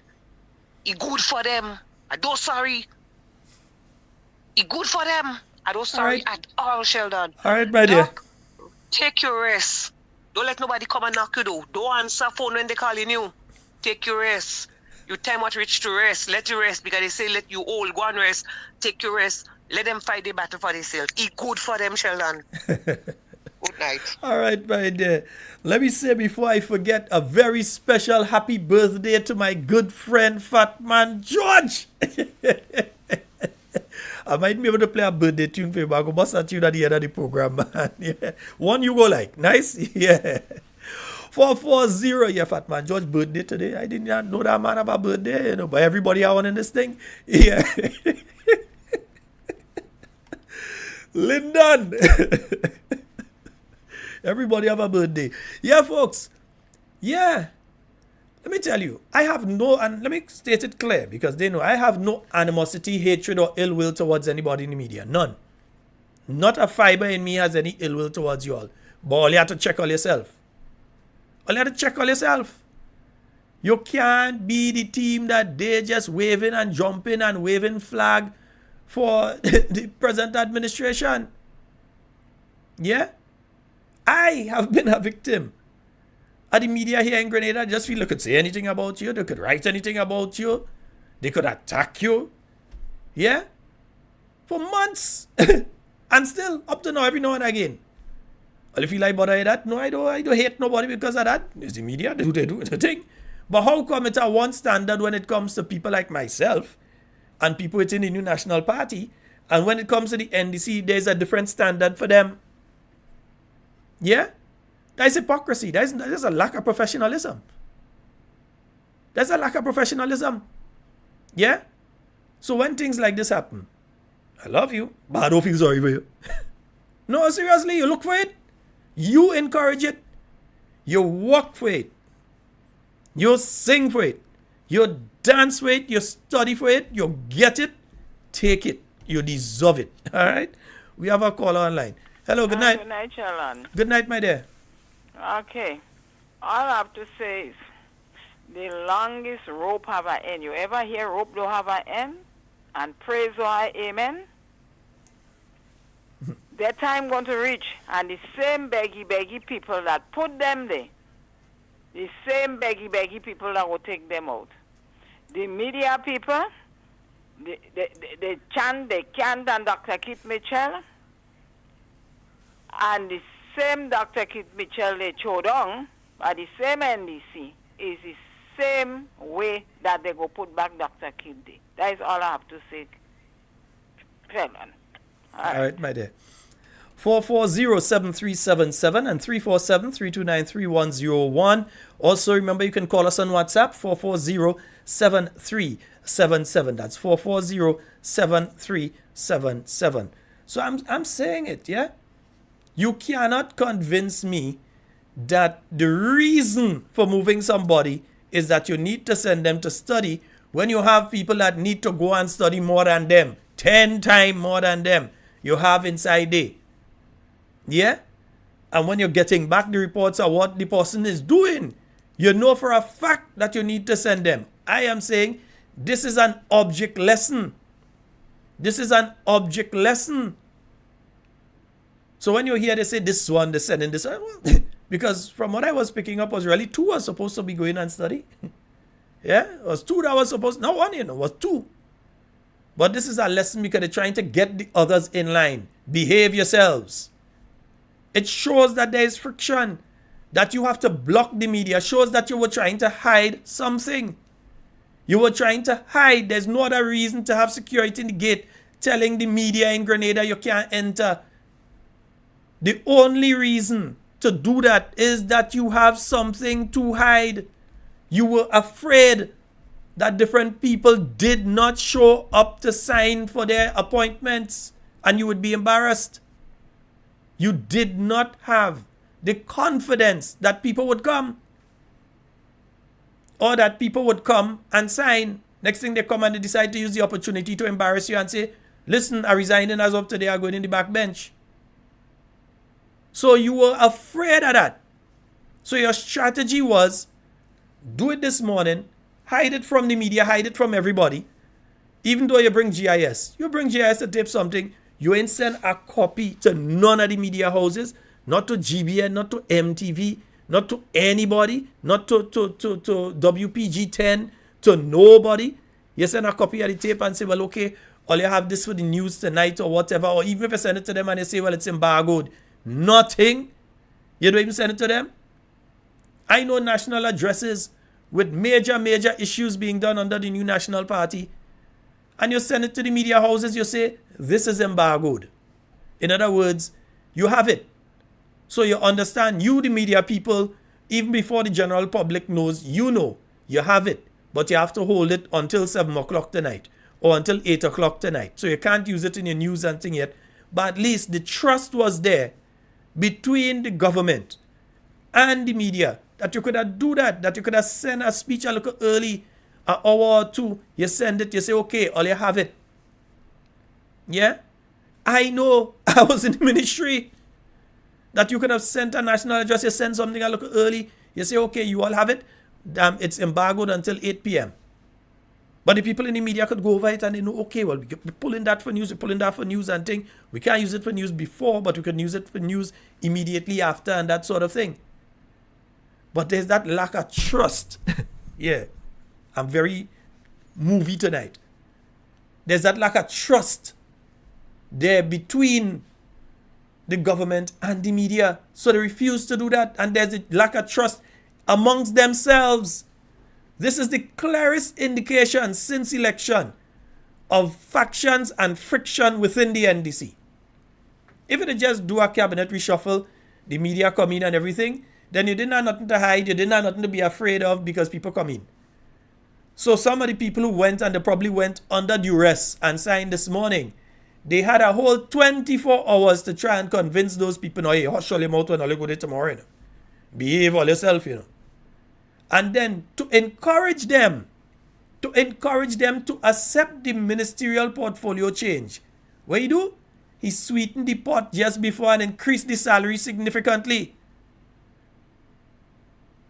It's good for them. I don't sorry. It's good for them. I don't sorry at all, Sheldon. All right, my dear. Take your rest. Don't let nobody come and knock you door. Don't answer phone when they're calling you. Take your rest. Your time was reached to rest. Let you rest because they say let you all go and rest. Take your rest. Let them fight the battle for themselves. It's good for them, Sheldon. Good night. All right, my dear. Let me say before I forget, a very special happy birthday to my good friend Fat Man George. I might be able to play a birthday tune for you, but I'll bust a tune at the end of the program, man. Yeah. One you go like. Nice? Yeah. 440, yeah, Fat Man George birthday today. I did not know that man have a birthday, but everybody I want in this thing. Yeah. Lyndon. Everybody have a birthday. Yeah, folks. Yeah. Let me tell you, I have no, and let me state it clear because they know I have no animosity, hatred, or ill will towards anybody in the media. None. Not a fiber in me has any ill will towards you all. But all you have to check on yourself. All you have to check on yourself. You can't be the team that they just waving and jumping and waving flag for the present administration. Yeah? I have been a victim. The media here in Grenada just feel they could say anything about you. They could write anything about you. They could attack you. Yeah? For months. And still, up to now, every now and again. Well, if you like bother that, no, I don't hate nobody because of that. It's the media, they do the thing. But how come it's a one standard when it comes to people like myself and people within the New National Party, and when it comes to the NDC, there's a different standard for them? Yeah? That's hypocrisy. There's a lack of professionalism. There's a lack of professionalism. Yeah? So when things like this happen, I love you, but I don't feel sorry for you. No, seriously, you look for it. You encourage it. You work for it. You sing for it. You dance for it. You study for it. You get it. Take it. You deserve it. All right? We have a caller online. Hello, good night. Good night, Sharon. Good night, my dear. Okay. All I have to say is the longest rope have an end. You ever hear rope don't have an end? And praise God, amen? Their time going to reach, and the same beggy people that put them there, the same beggy people that will take them out. The media people, they chant on Dr. Keith Mitchell, and the same Dr. Keith Mitchell they throw down, but the same NDC is the same way that they go put back Dr. Keith there. That is all I have to say. All right, my dear. 440-7377 and 347-329-3101. Also, remember, you can call us on WhatsApp, 440-7377. That's 440-7377. So I'm saying it, yeah? You cannot convince me that the reason for moving somebody is that you need to send them to study when you have people that need to go and study more than them, 10 times more than them you have inside there. Yeah? And when you're getting back the reports of what the person is doing, you know for a fact that you need to send them. I am saying this is an object lesson. This is an object lesson. So when you hear they say this one, they're sending this one, because from what I was picking up was really 2 was supposed to be going and study. Yeah? It was 2 that was supposed, not 1, it was 2. But this is a lesson because they're trying to get the others in line. Behave yourselves. It shows that there is friction, that you have to block the media. Shows that you were trying to hide something. You were trying to hide. There's no other reason to have security in the gate telling the media in Grenada you can't enter. The only reason to do that is that you have something to hide. You were afraid that different people did not show up to sign for their appointments and you would be embarrassed. You did not have the confidence that people would come, or that people would come and sign. Next thing they come and they decide to use the opportunity to embarrass you and say, listen, I'm resigning as of today, I'm going in the back bench. So you were afraid of that. So your strategy was, do it this morning, hide it from the media, hide it from everybody. Even though you bring GIS to tape something, you ain't send a copy to none of the media houses, not to GBN, not to MTV, not to anybody, not to WPG 10, to nobody. You send a copy of the tape and say, well, okay, all you have this for the news tonight or whatever, or even if you send it to them and they say, well, it's embargoed, Nothing. You don't even send it to them. I know national addresses with major issues being done under the new National Party. And you send it to the media houses, you say, this is embargoed. In other words, you have it. So you understand, you the media people, even before the general public knows, you know, you have it. But you have to hold it until 7 o'clock tonight or until 8 o'clock tonight. So you can't use it in your news and thing yet. But at least the trust was there between the government and the media that you could have do that you could have sent a speech a little early, an hour or two. You send it, you say, okay, all you have it. Yeah? I know I was in the ministry that you could have sent a national address, you send something a little early, you say, okay, you all have it. It's embargoed until 8 p.m. But the people in the media could go over it and they know, okay, well, we're pulling that for news, we're pulling that for news and thing. We can't use it for news before, but we can use it for news immediately after and that sort of thing. But there's that lack of trust. Yeah, I'm very movie tonight. There's that lack of trust there between the government and the media. So they refuse to do that. And there's a lack of trust amongst themselves. This is the clearest indication since election of factions and friction within the NDC. If it just do a cabinet reshuffle, the media come in and everything, then you didn't have nothing to hide, you didn't have nothing to be afraid of because people come in. So some of the people who went, and they probably went under duress and signed this morning, they had a whole 24 hours to try and convince those people, no, hey, hush all your mouth when all you go there tomorrow, you know. Behave all yourself, you know. And then to encourage them to accept the ministerial portfolio change. What he do? He sweetened the pot just before and increased the salary significantly.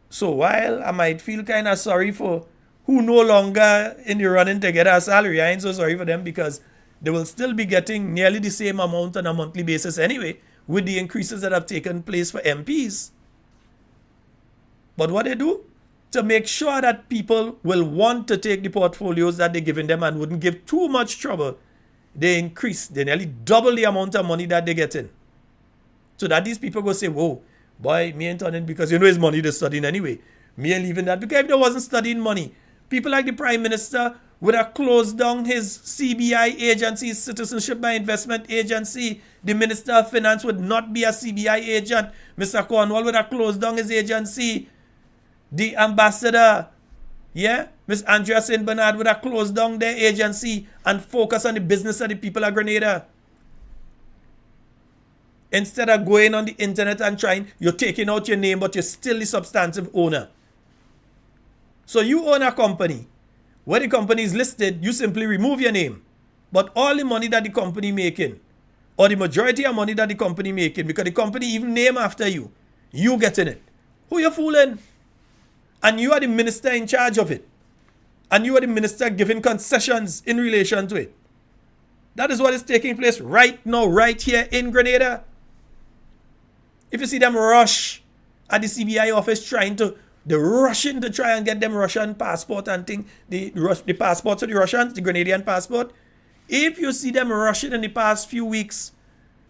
So while I might feel kind of sorry for who no longer in the running to get a salary, I ain't so sorry for them because they will still be getting nearly the same amount on a monthly basis anyway with the increases that have taken place for MPs. But what they do? To make sure that people will want to take the portfolios that they're giving them and wouldn't give too much trouble, they nearly double the amount of money that they get in. So that these people go say, whoa, boy, me ain't turning because you know it's money they're studying anyway. Me ain't leaving that because if they wasn't studying money, people like the Prime Minister would have closed down his CBI agency, his Citizenship by Investment Agency. The Minister of Finance would not be a CBI agent. Mr. Cornwall would have closed down his agency. The ambassador, Miss Andrea St. Bernard would have closed down their agency and focus on the business of the people of Grenada. Instead of going on the internet and trying, you're taking out your name, but you're still the substantive owner. So you own a company. When the company is listed, you simply remove your name. But all the money that the company making, or the majority of money that the company making, because the company even name after you getting it. Who you fooling? And you are the minister in charge of it. And you are the minister giving concessions in relation to it. That is what is taking place right now, right here in Grenada. If you see them rush at the CBI office they're rushing to try and get them Russian passport and thing, the passports of the Russians, the Grenadian passport. If you see them rushing in the past few weeks,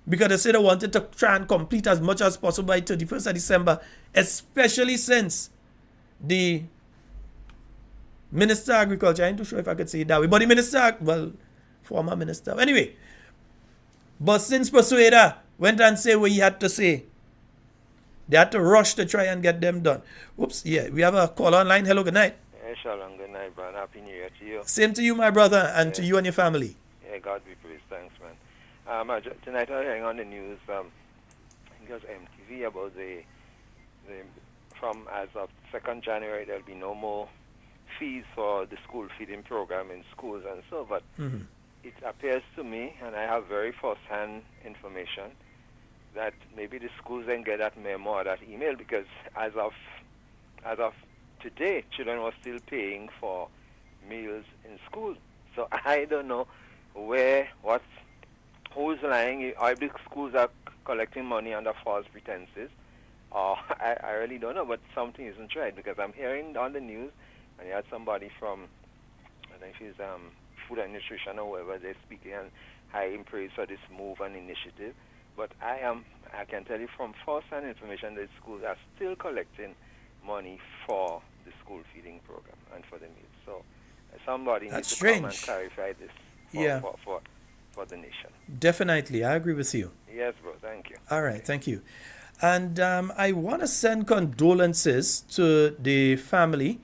because they said they wanted to try and complete as much as possible by 31st of December, especially since the Minister of Agriculture, I ain't too sure if I could say it that way, but the Minister, former Minister, anyway, but since Persuader went and said what he had to say, they had to rush to try and get them done. Oops, yeah, we have a call online. Hello, good night. Yeah, shalom, good night, brother. Happy New Year to you. Same to you, my brother, and to you and your family. Yeah, God be praised. Thanks, man. Tonight I was hearing on the news, I think it was MTV, about the from as of 2nd January, there'll be no more fees for the school feeding program in schools and so, but it appears to me, and I have very first-hand information, that maybe the schools didn't get that memo or that email because as of today, children were still paying for meals in school. So I don't know who's lying, or if the schools are collecting money under false pretenses. I really don't know, but something isn't right because I'm hearing on the news, and you had somebody from, I think she's Food and Nutrition or whoever, they're speaking and high in praise for this move and initiative. But I can tell you from first-hand information that schools are still collecting money for the school feeding program and for the meals. So somebody That's needs to come and strange. clarify this Yeah. for the nation. Definitely, I agree with you. Yes, bro. Thank you. All right, thank you. And I want to send condolences to the family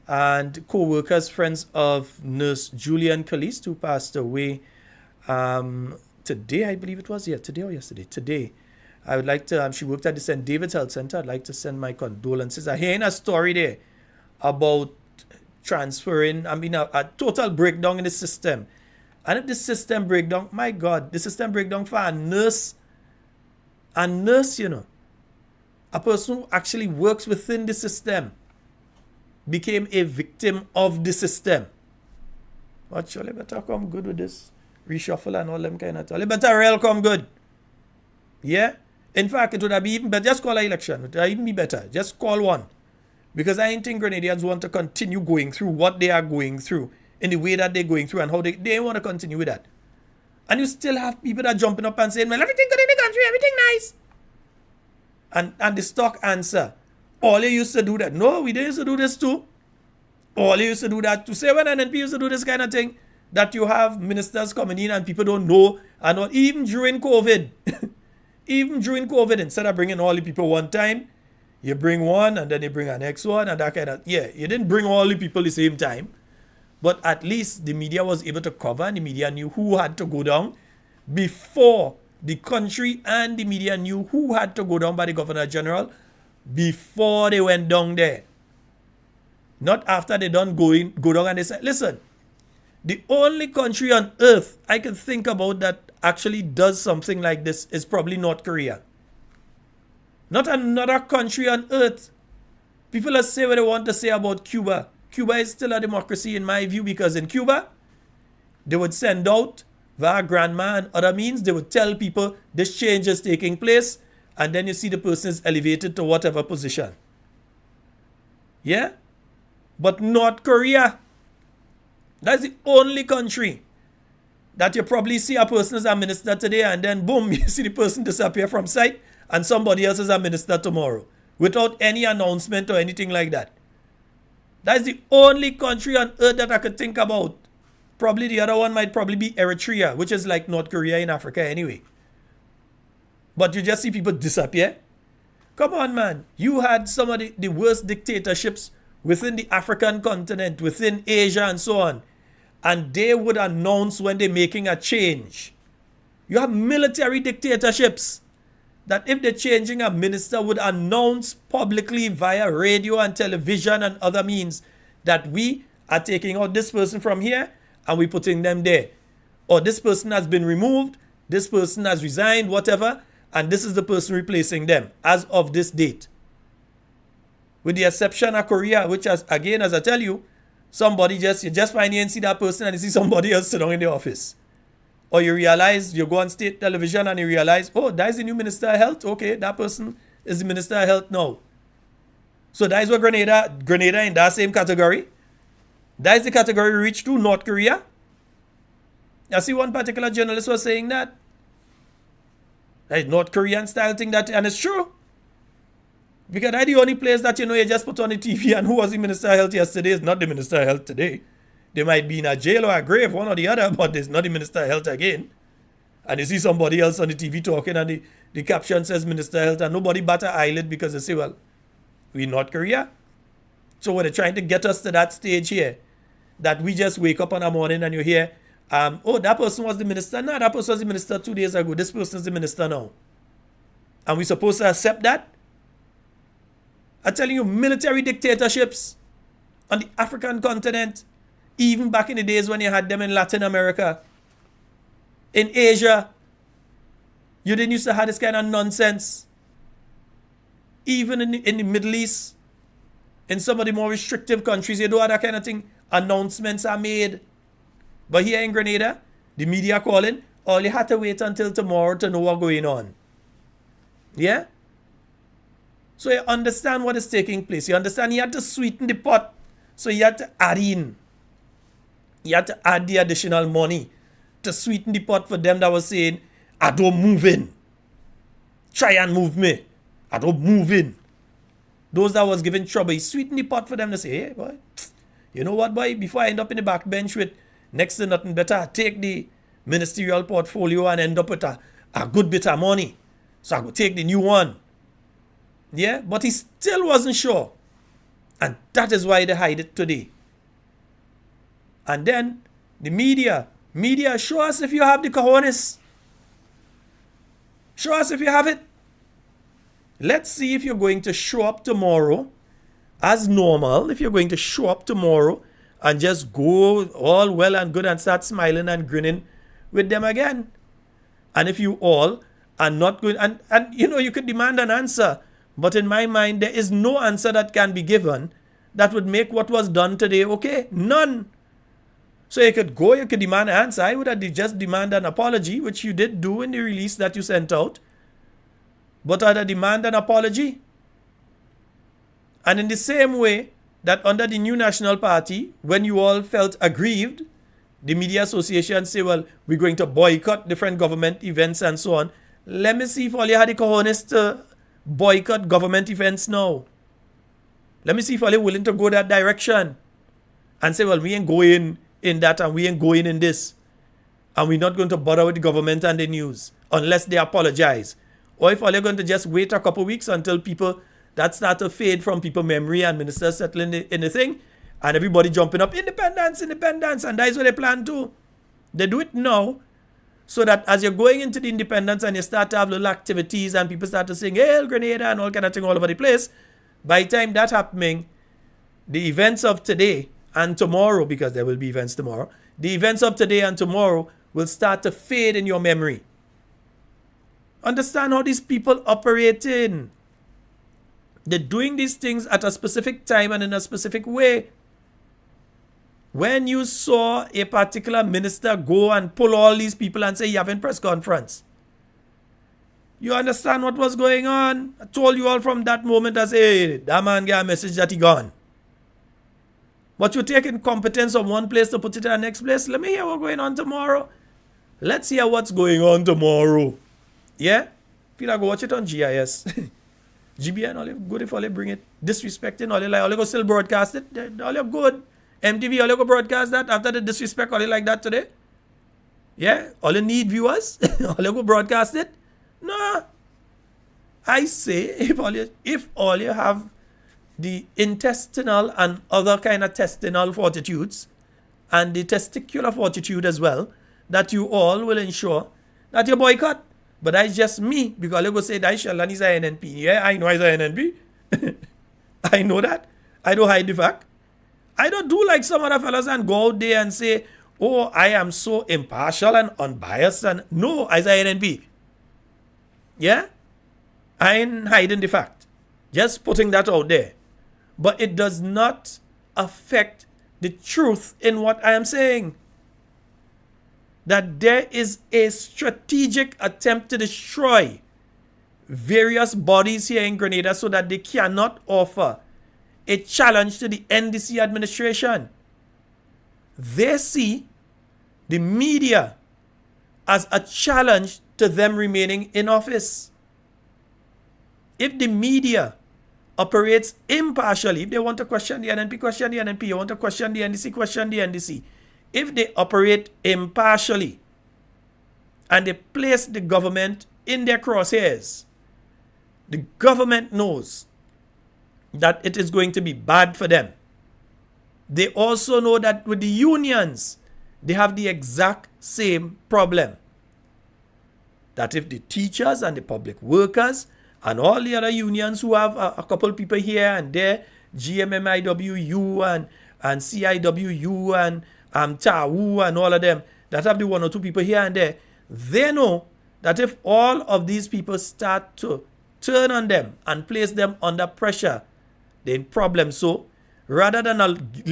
and co-workers, friends of Nurse Julian Caliste, who passed away today, I believe it was. Yeah, today or yesterday. Today. I would like to, she worked at the St. David's Health Center. I'd like to send my condolences. I hear a story there about transferring, a total breakdown in the system. And if the system breakdown, my God, the system breakdown for a nurse, you know, a person who actually works within the system, became a victim of the system. But surely better come good with this reshuffle and all them kind of stuff. Better real come good. Yeah? In fact, it would have been even better. Just call an election. It would even be better. Just call one. Because I don't think Grenadians want to continue going through what they are going through in the way that they're going through and how they want to continue with that. And you still have people that are jumping up and saying, well, everything good in the country, everything nice. And the stock answer, all you used to do that. No, we didn't used to do this too. All you used to do that to say when NNP used to do this kind of thing, that you have ministers coming in and people don't know, and all, even during COVID, instead of bringing all the people one time, you bring one and then you bring a next one and that kind of, yeah, you didn't bring all the people the same time, but at least the media was able to cover and the media knew who had to go down before the country, and the media knew who had to go down by the Governor General before they went down there. Not after they done go down and they said, listen, the only country on earth I can think about that actually does something like this is probably North Korea. Not another country on earth. People will say what they want to say about Cuba. Cuba is still a democracy in my view, because in Cuba, they would send out via grandma and other means, they would tell people this change is taking place, and then you see the person is elevated to whatever position. Yeah? But North Korea, that's the only country that you probably see a person as a minister today and then boom, you see the person disappear from sight and somebody else is a minister tomorrow without any announcement or anything like that. That's the only country on earth that I could think about. Probably the other one might probably be Eritrea, which is like North Korea in Africa anyway. But you just see people disappear. Come on, man. You had some of the worst dictatorships within the African continent, within Asia and so on. And they would announce when they're making a change. You have military dictatorships that if they're changing a minister would announce publicly via radio and television and other means that we are taking out this person from here and we're putting them there. Or this person has been removed, this person has resigned, whatever, and this is the person replacing them as of this date. With the exception of Korea, which has, again, as I tell you, you just find here and see that person and you see somebody else sitting in the office. Or you realize, you go on state television and you realize, oh, that is the new Minister of Health. Okay, that person is the Minister of Health now. So that is what Grenada in that same category. That is the category we reach to, North Korea. I see one particular journalist was saying that. That is North Korean style thing, that, and it's true. Because that's the only place that you just put on the TV and who was the Minister of Health yesterday is not the Minister of Health today. They might be in a jail or a grave, one or the other, but it's not the Minister of Health again. And you see somebody else on the TV talking and the caption says Minister of Health and nobody bat an eyelid because they say, well, we're North Korea. So when they're trying to get us to that stage here, that we just wake up in the morning and you hear, oh, that person was the minister. No, that person was the minister 2 days ago. This person is the minister now. And we're supposed to accept that? I'm telling you, military dictatorships on the African continent, even back in the days when you had them in Latin America, in Asia, you didn't used to have this kind of nonsense. Even in the Middle East, in some of the more restrictive countries, you don't have that kind of thing. Announcements are made. But here in Grenada, the media calling, all you had to wait until tomorrow to know what's going on. Yeah? So you understand what is taking place. You understand you had to sweeten the pot. So you had to add in. You had to add the additional money to sweeten the pot for them that was saying, I don't move in. try and move me. I don't move in. Those that was giving trouble, he sweetened the pot for them to say, hey, boy, you know what, boy, before I end up in the back bench with next to nothing better, I take the ministerial portfolio and end up with a good bit of money. So I go take the new one. Yeah, but he still wasn't sure. And that is why they hide it today. And then the media, show us if you have the cojones. Show us if you have it. Let's see if you're going to show up tomorrow as normal, if you're going to show up tomorrow and just go all well and good and start smiling and grinning with them again. And if you all are not going, and you know, you could demand an answer, but in my mind, there is no answer that can be given that would make what was done today okay. None. So you could go, you could demand an answer. I would have just demand an apology, which you did do in the release that you sent out. But I'd demand an apology. And in the same way that under the new National Party, when you all felt aggrieved, the media association say, well, we're going to boycott different government events and so on. Let me see if all you had the cojones to boycott government events now. Let me see if all you're willing to go that direction and say, well, we ain't going in that and we ain't going in this. And we're not going to bother with the government and the news unless they apologize. Or if all you're going to just wait a couple weeks until people that start to fade from people's memory and ministers settling in the thing and everybody jumping up, independence, and that is what they plan to. They do it now so that as you're going into the independence and you start to have little activities and people start to sing Hail Grenada and all kind of thing all over the place, by the time that happening, the events of today and tomorrow, because there will be events tomorrow, the events of today and tomorrow will start to fade in your memory. Understand how these people operate in. They're doing these things at a specific time and in a specific way. When you saw a particular minister go and pull all these people and say, you have a press conference, you understand what was going on? I told you all from that moment as, hey, that man got a message that he gone. But you're taking competence from one place to put it in the next place. Let me hear what's going on tomorrow. Let's hear what's going on tomorrow. Yeah? Feel like go watch it on GIS. GBN, all you good if all you bring it. Disrespecting, all you like, all you go still broadcast it. All you good. MTV, all you go broadcast that after the disrespect, all you like that today. Yeah? All you need viewers. All you go broadcast it. No. I say, if all you have the intestinal and other kind of testinal fortitudes and the testicular fortitude as well, that you all will ensure that you boycott. But that's just me, because you go say that Sheldon is a NNP. Yeah, I know he's a NNP. I know that. I don't hide the fact. I don't do like some other fellas and go out there and say, oh, I am so impartial and unbiased. And no, as a NNP. Yeah? I ain't hiding the fact. Just putting that out there. But it does not affect the truth in what I am saying. That there is a strategic attempt to destroy various bodies here in Grenada so that they cannot offer a challenge to the NDC administration. They see the media as a challenge to them remaining in office. If the media operates impartially, if they want to question the NNP, question the NNP. You want to question the NDC, question the NDC. If they operate impartially and they place the government in their crosshairs, the government knows that it is going to be bad for them. They also know that with the unions, they have the exact same problem. That if the teachers and the public workers and all the other unions who have a couple people here and there, GMMIWU and CIWU and TAWU and all of them, that have the one or two people here and there, they know that if all of these people start to turn on them and place them under pressure, then problem. So rather than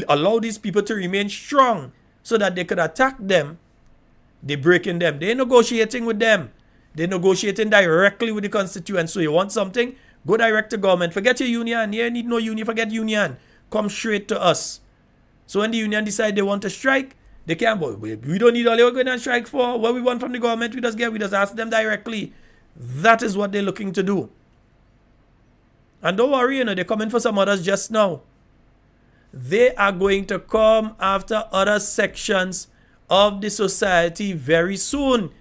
allow these people to remain strong so that they could attack them, they're breaking them. They're negotiating with them. They're negotiating directly with the constituents. So you want something? Go direct to government. Forget your union. You need no union. Forget union. Come straight to us. So when the union decide they want to strike, they can't. We don't need all they were going to strike for. What we want from the government, we just ask them directly. That is what they're looking to do. And don't worry, they're coming for some others just now. They are going to come after other sections of the society very soon.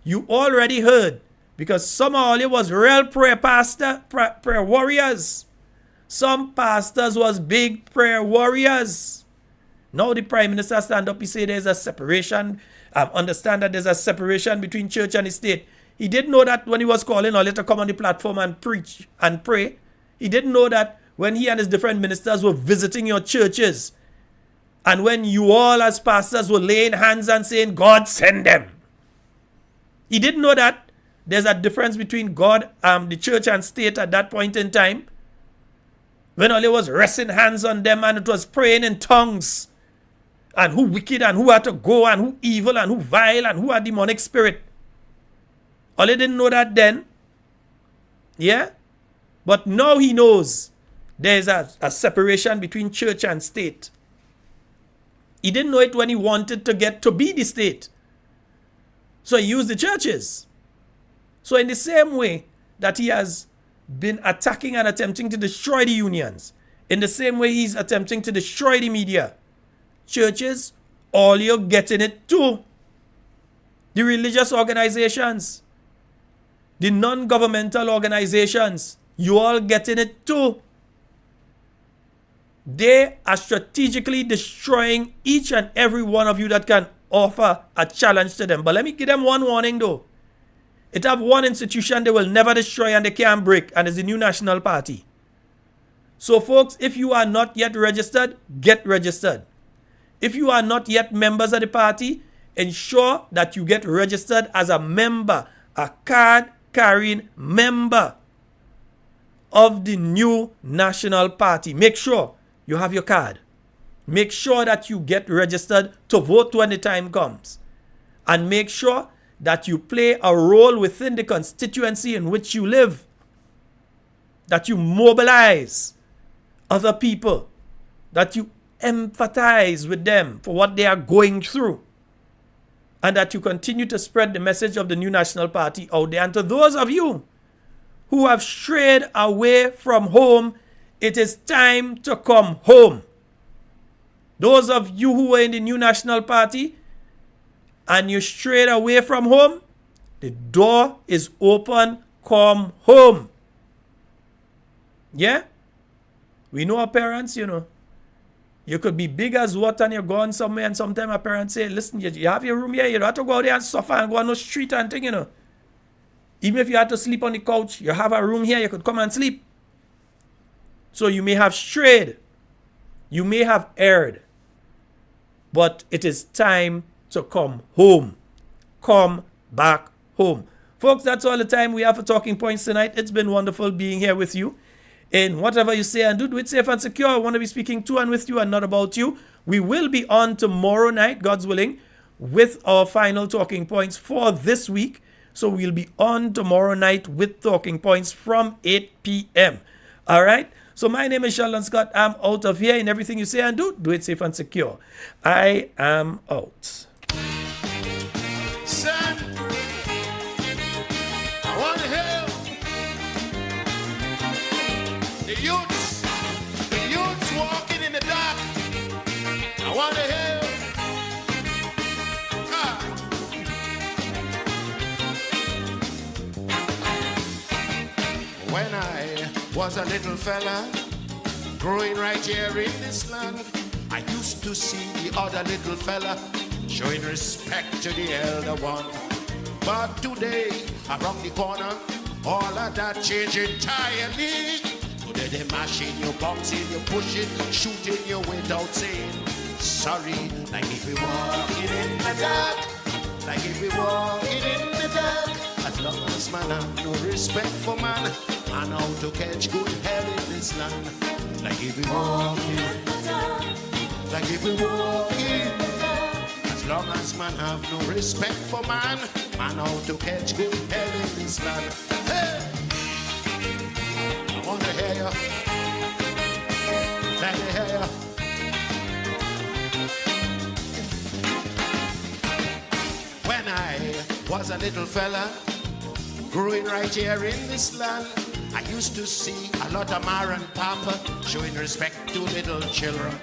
You already heard, because some of you was real prayer warriors. Some pastors was big prayer warriors. Now the Prime Minister stand up, he say there's a separation. Understand that there's a separation between church and the state. He didn't know that when he was calling all to come on the platform and preach and pray. He didn't know that when he and his different ministers were visiting your churches, and when you all as pastors were laying hands and saying, God send them. He didn't know that there's a difference between God, the church and state at that point in time. When all he was resting hands on them and it was praying in tongues. And who wicked and who had to go and who evil and who vile and who had demonic spirit. All he didn't know that then. Yeah? But now he knows there's a separation between church and state. He didn't know it when he wanted to get to be the state. So he used the churches. So in the same way that he has been attacking and attempting to destroy the unions, in the same way he's attempting to destroy the media, churches, all you're getting it too. The religious organizations, the non-governmental organizations, you all getting it too. They are strategically destroying each and every one of you that can offer a challenge to them. But let me give them one warning though. It have one institution they will never destroy and they can't break, and it's the New National Party. So folks, if you are not yet registered, get registered. If you are not yet members of the party, ensure that you get registered as a member, a card-carrying member of the New National Party. Make sure you have your card. Make sure that you get registered to vote when the time comes. And make sure that you play a role within the constituency in which you live. That you mobilize other people. That you empathize with them for what they are going through. And that you continue to spread the message of the New National Party out there. And to those of you who have strayed away from home, it is time to come home. Those of you who were in the New National Party and you strayed away from home, the door is open. Come home. Yeah? We know our parents, You could be big as what and you're going somewhere, and sometimes our parents say, listen, you have your room here, you don't have to go out there and suffer and go on the street and thing, Even if you had to sleep on the couch, you have a room here, you could come and sleep. So you may have strayed. You may have erred. But it is time to come home. Come back home. Folks, that's all the time we have for Talking Points tonight. It's been wonderful being here with you. In whatever you say and do it safe and secure. I want to be speaking to and with you and not about you. We will be on tomorrow night, God's willing, with our final Talking Points for this week. So we'll be on tomorrow night with Talking Points from 8 p.m. All right? So my name is Sheldon Scott. I'm out of here. In everything you say and do it safe and secure. I am out. Son, I want to help the youths walking in the dark. I want to help. When I was a little fella growing right here in this land, I used to see the other little fella showing respect to the elder one. But today, around the corner, all of that changed entirely. Today they mashing you, bouncing you, pushing, shooting you without saying sorry. Like if we walking in the dark, like if we walking in the dark. As long as man have no respect for man, and how to catch good hell in this land. Like if we walking in the dark, like if we walking in the dark. As long as man have no respect for man, and how to catch good hell in this land. Hey! I wanna hear you. Let me hear you. When I was a little fella growing right here in this land. I used to see a lot of ma and papa showing respect to little children.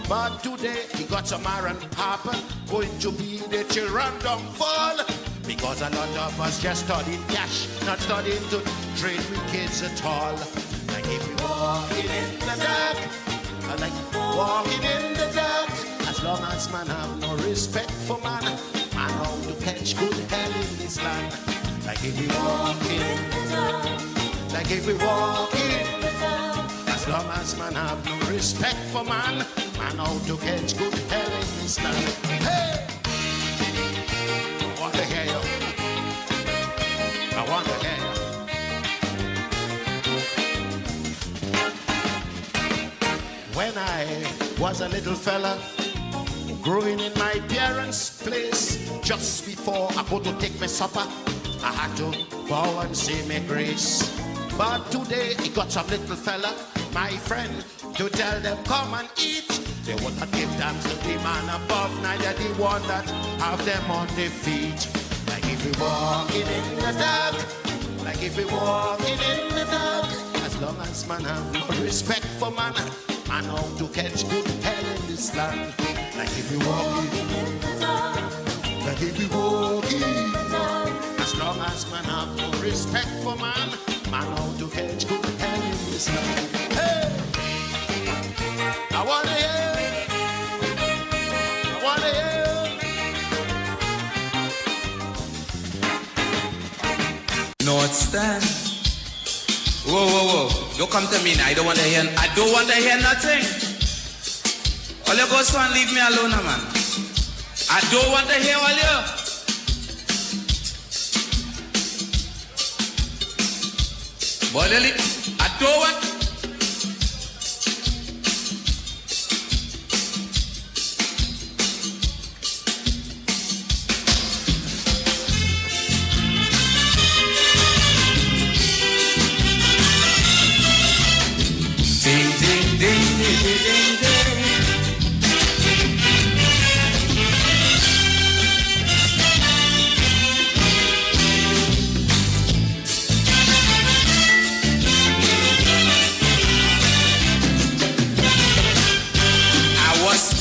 But today, he got some ma and papa going to be the children downfall. Because a lot of us just studied cash, not studying to trade with kids at all. Like if you walking in the dark, I like walking in the dark. As long as man have no respect for man, man how to catch good hell in this land. Like if we walking in the dark, like if we walking in the dark. As long as man have no respect for man, man how to catch good hell in this land. Hey! I want to hear you. I want to hear you. When I was a little fella, growing in my parents' place, just before I go to take my supper, I had to bow and say my grace. But today, he got some little fella, my friend, to tell them come and eat. They would not give thanks to the man above, neither the one that have them on their feet. Like if we walking in the dark, like if we walking in the dark. As long as man have no respect for man, man how to catch good hell in this land. Like if we walking in the dark, like if we walking in the dark. As long as man have no respect for man, man how to catch good hell in this land. Hey! I wanna hear, I wanna hear. North stand. Whoa, whoa, whoa. Don't come to me now. I don't want to hear nothing. All you go so and leave me alone, man. I don't want to hear all you. But I don't want.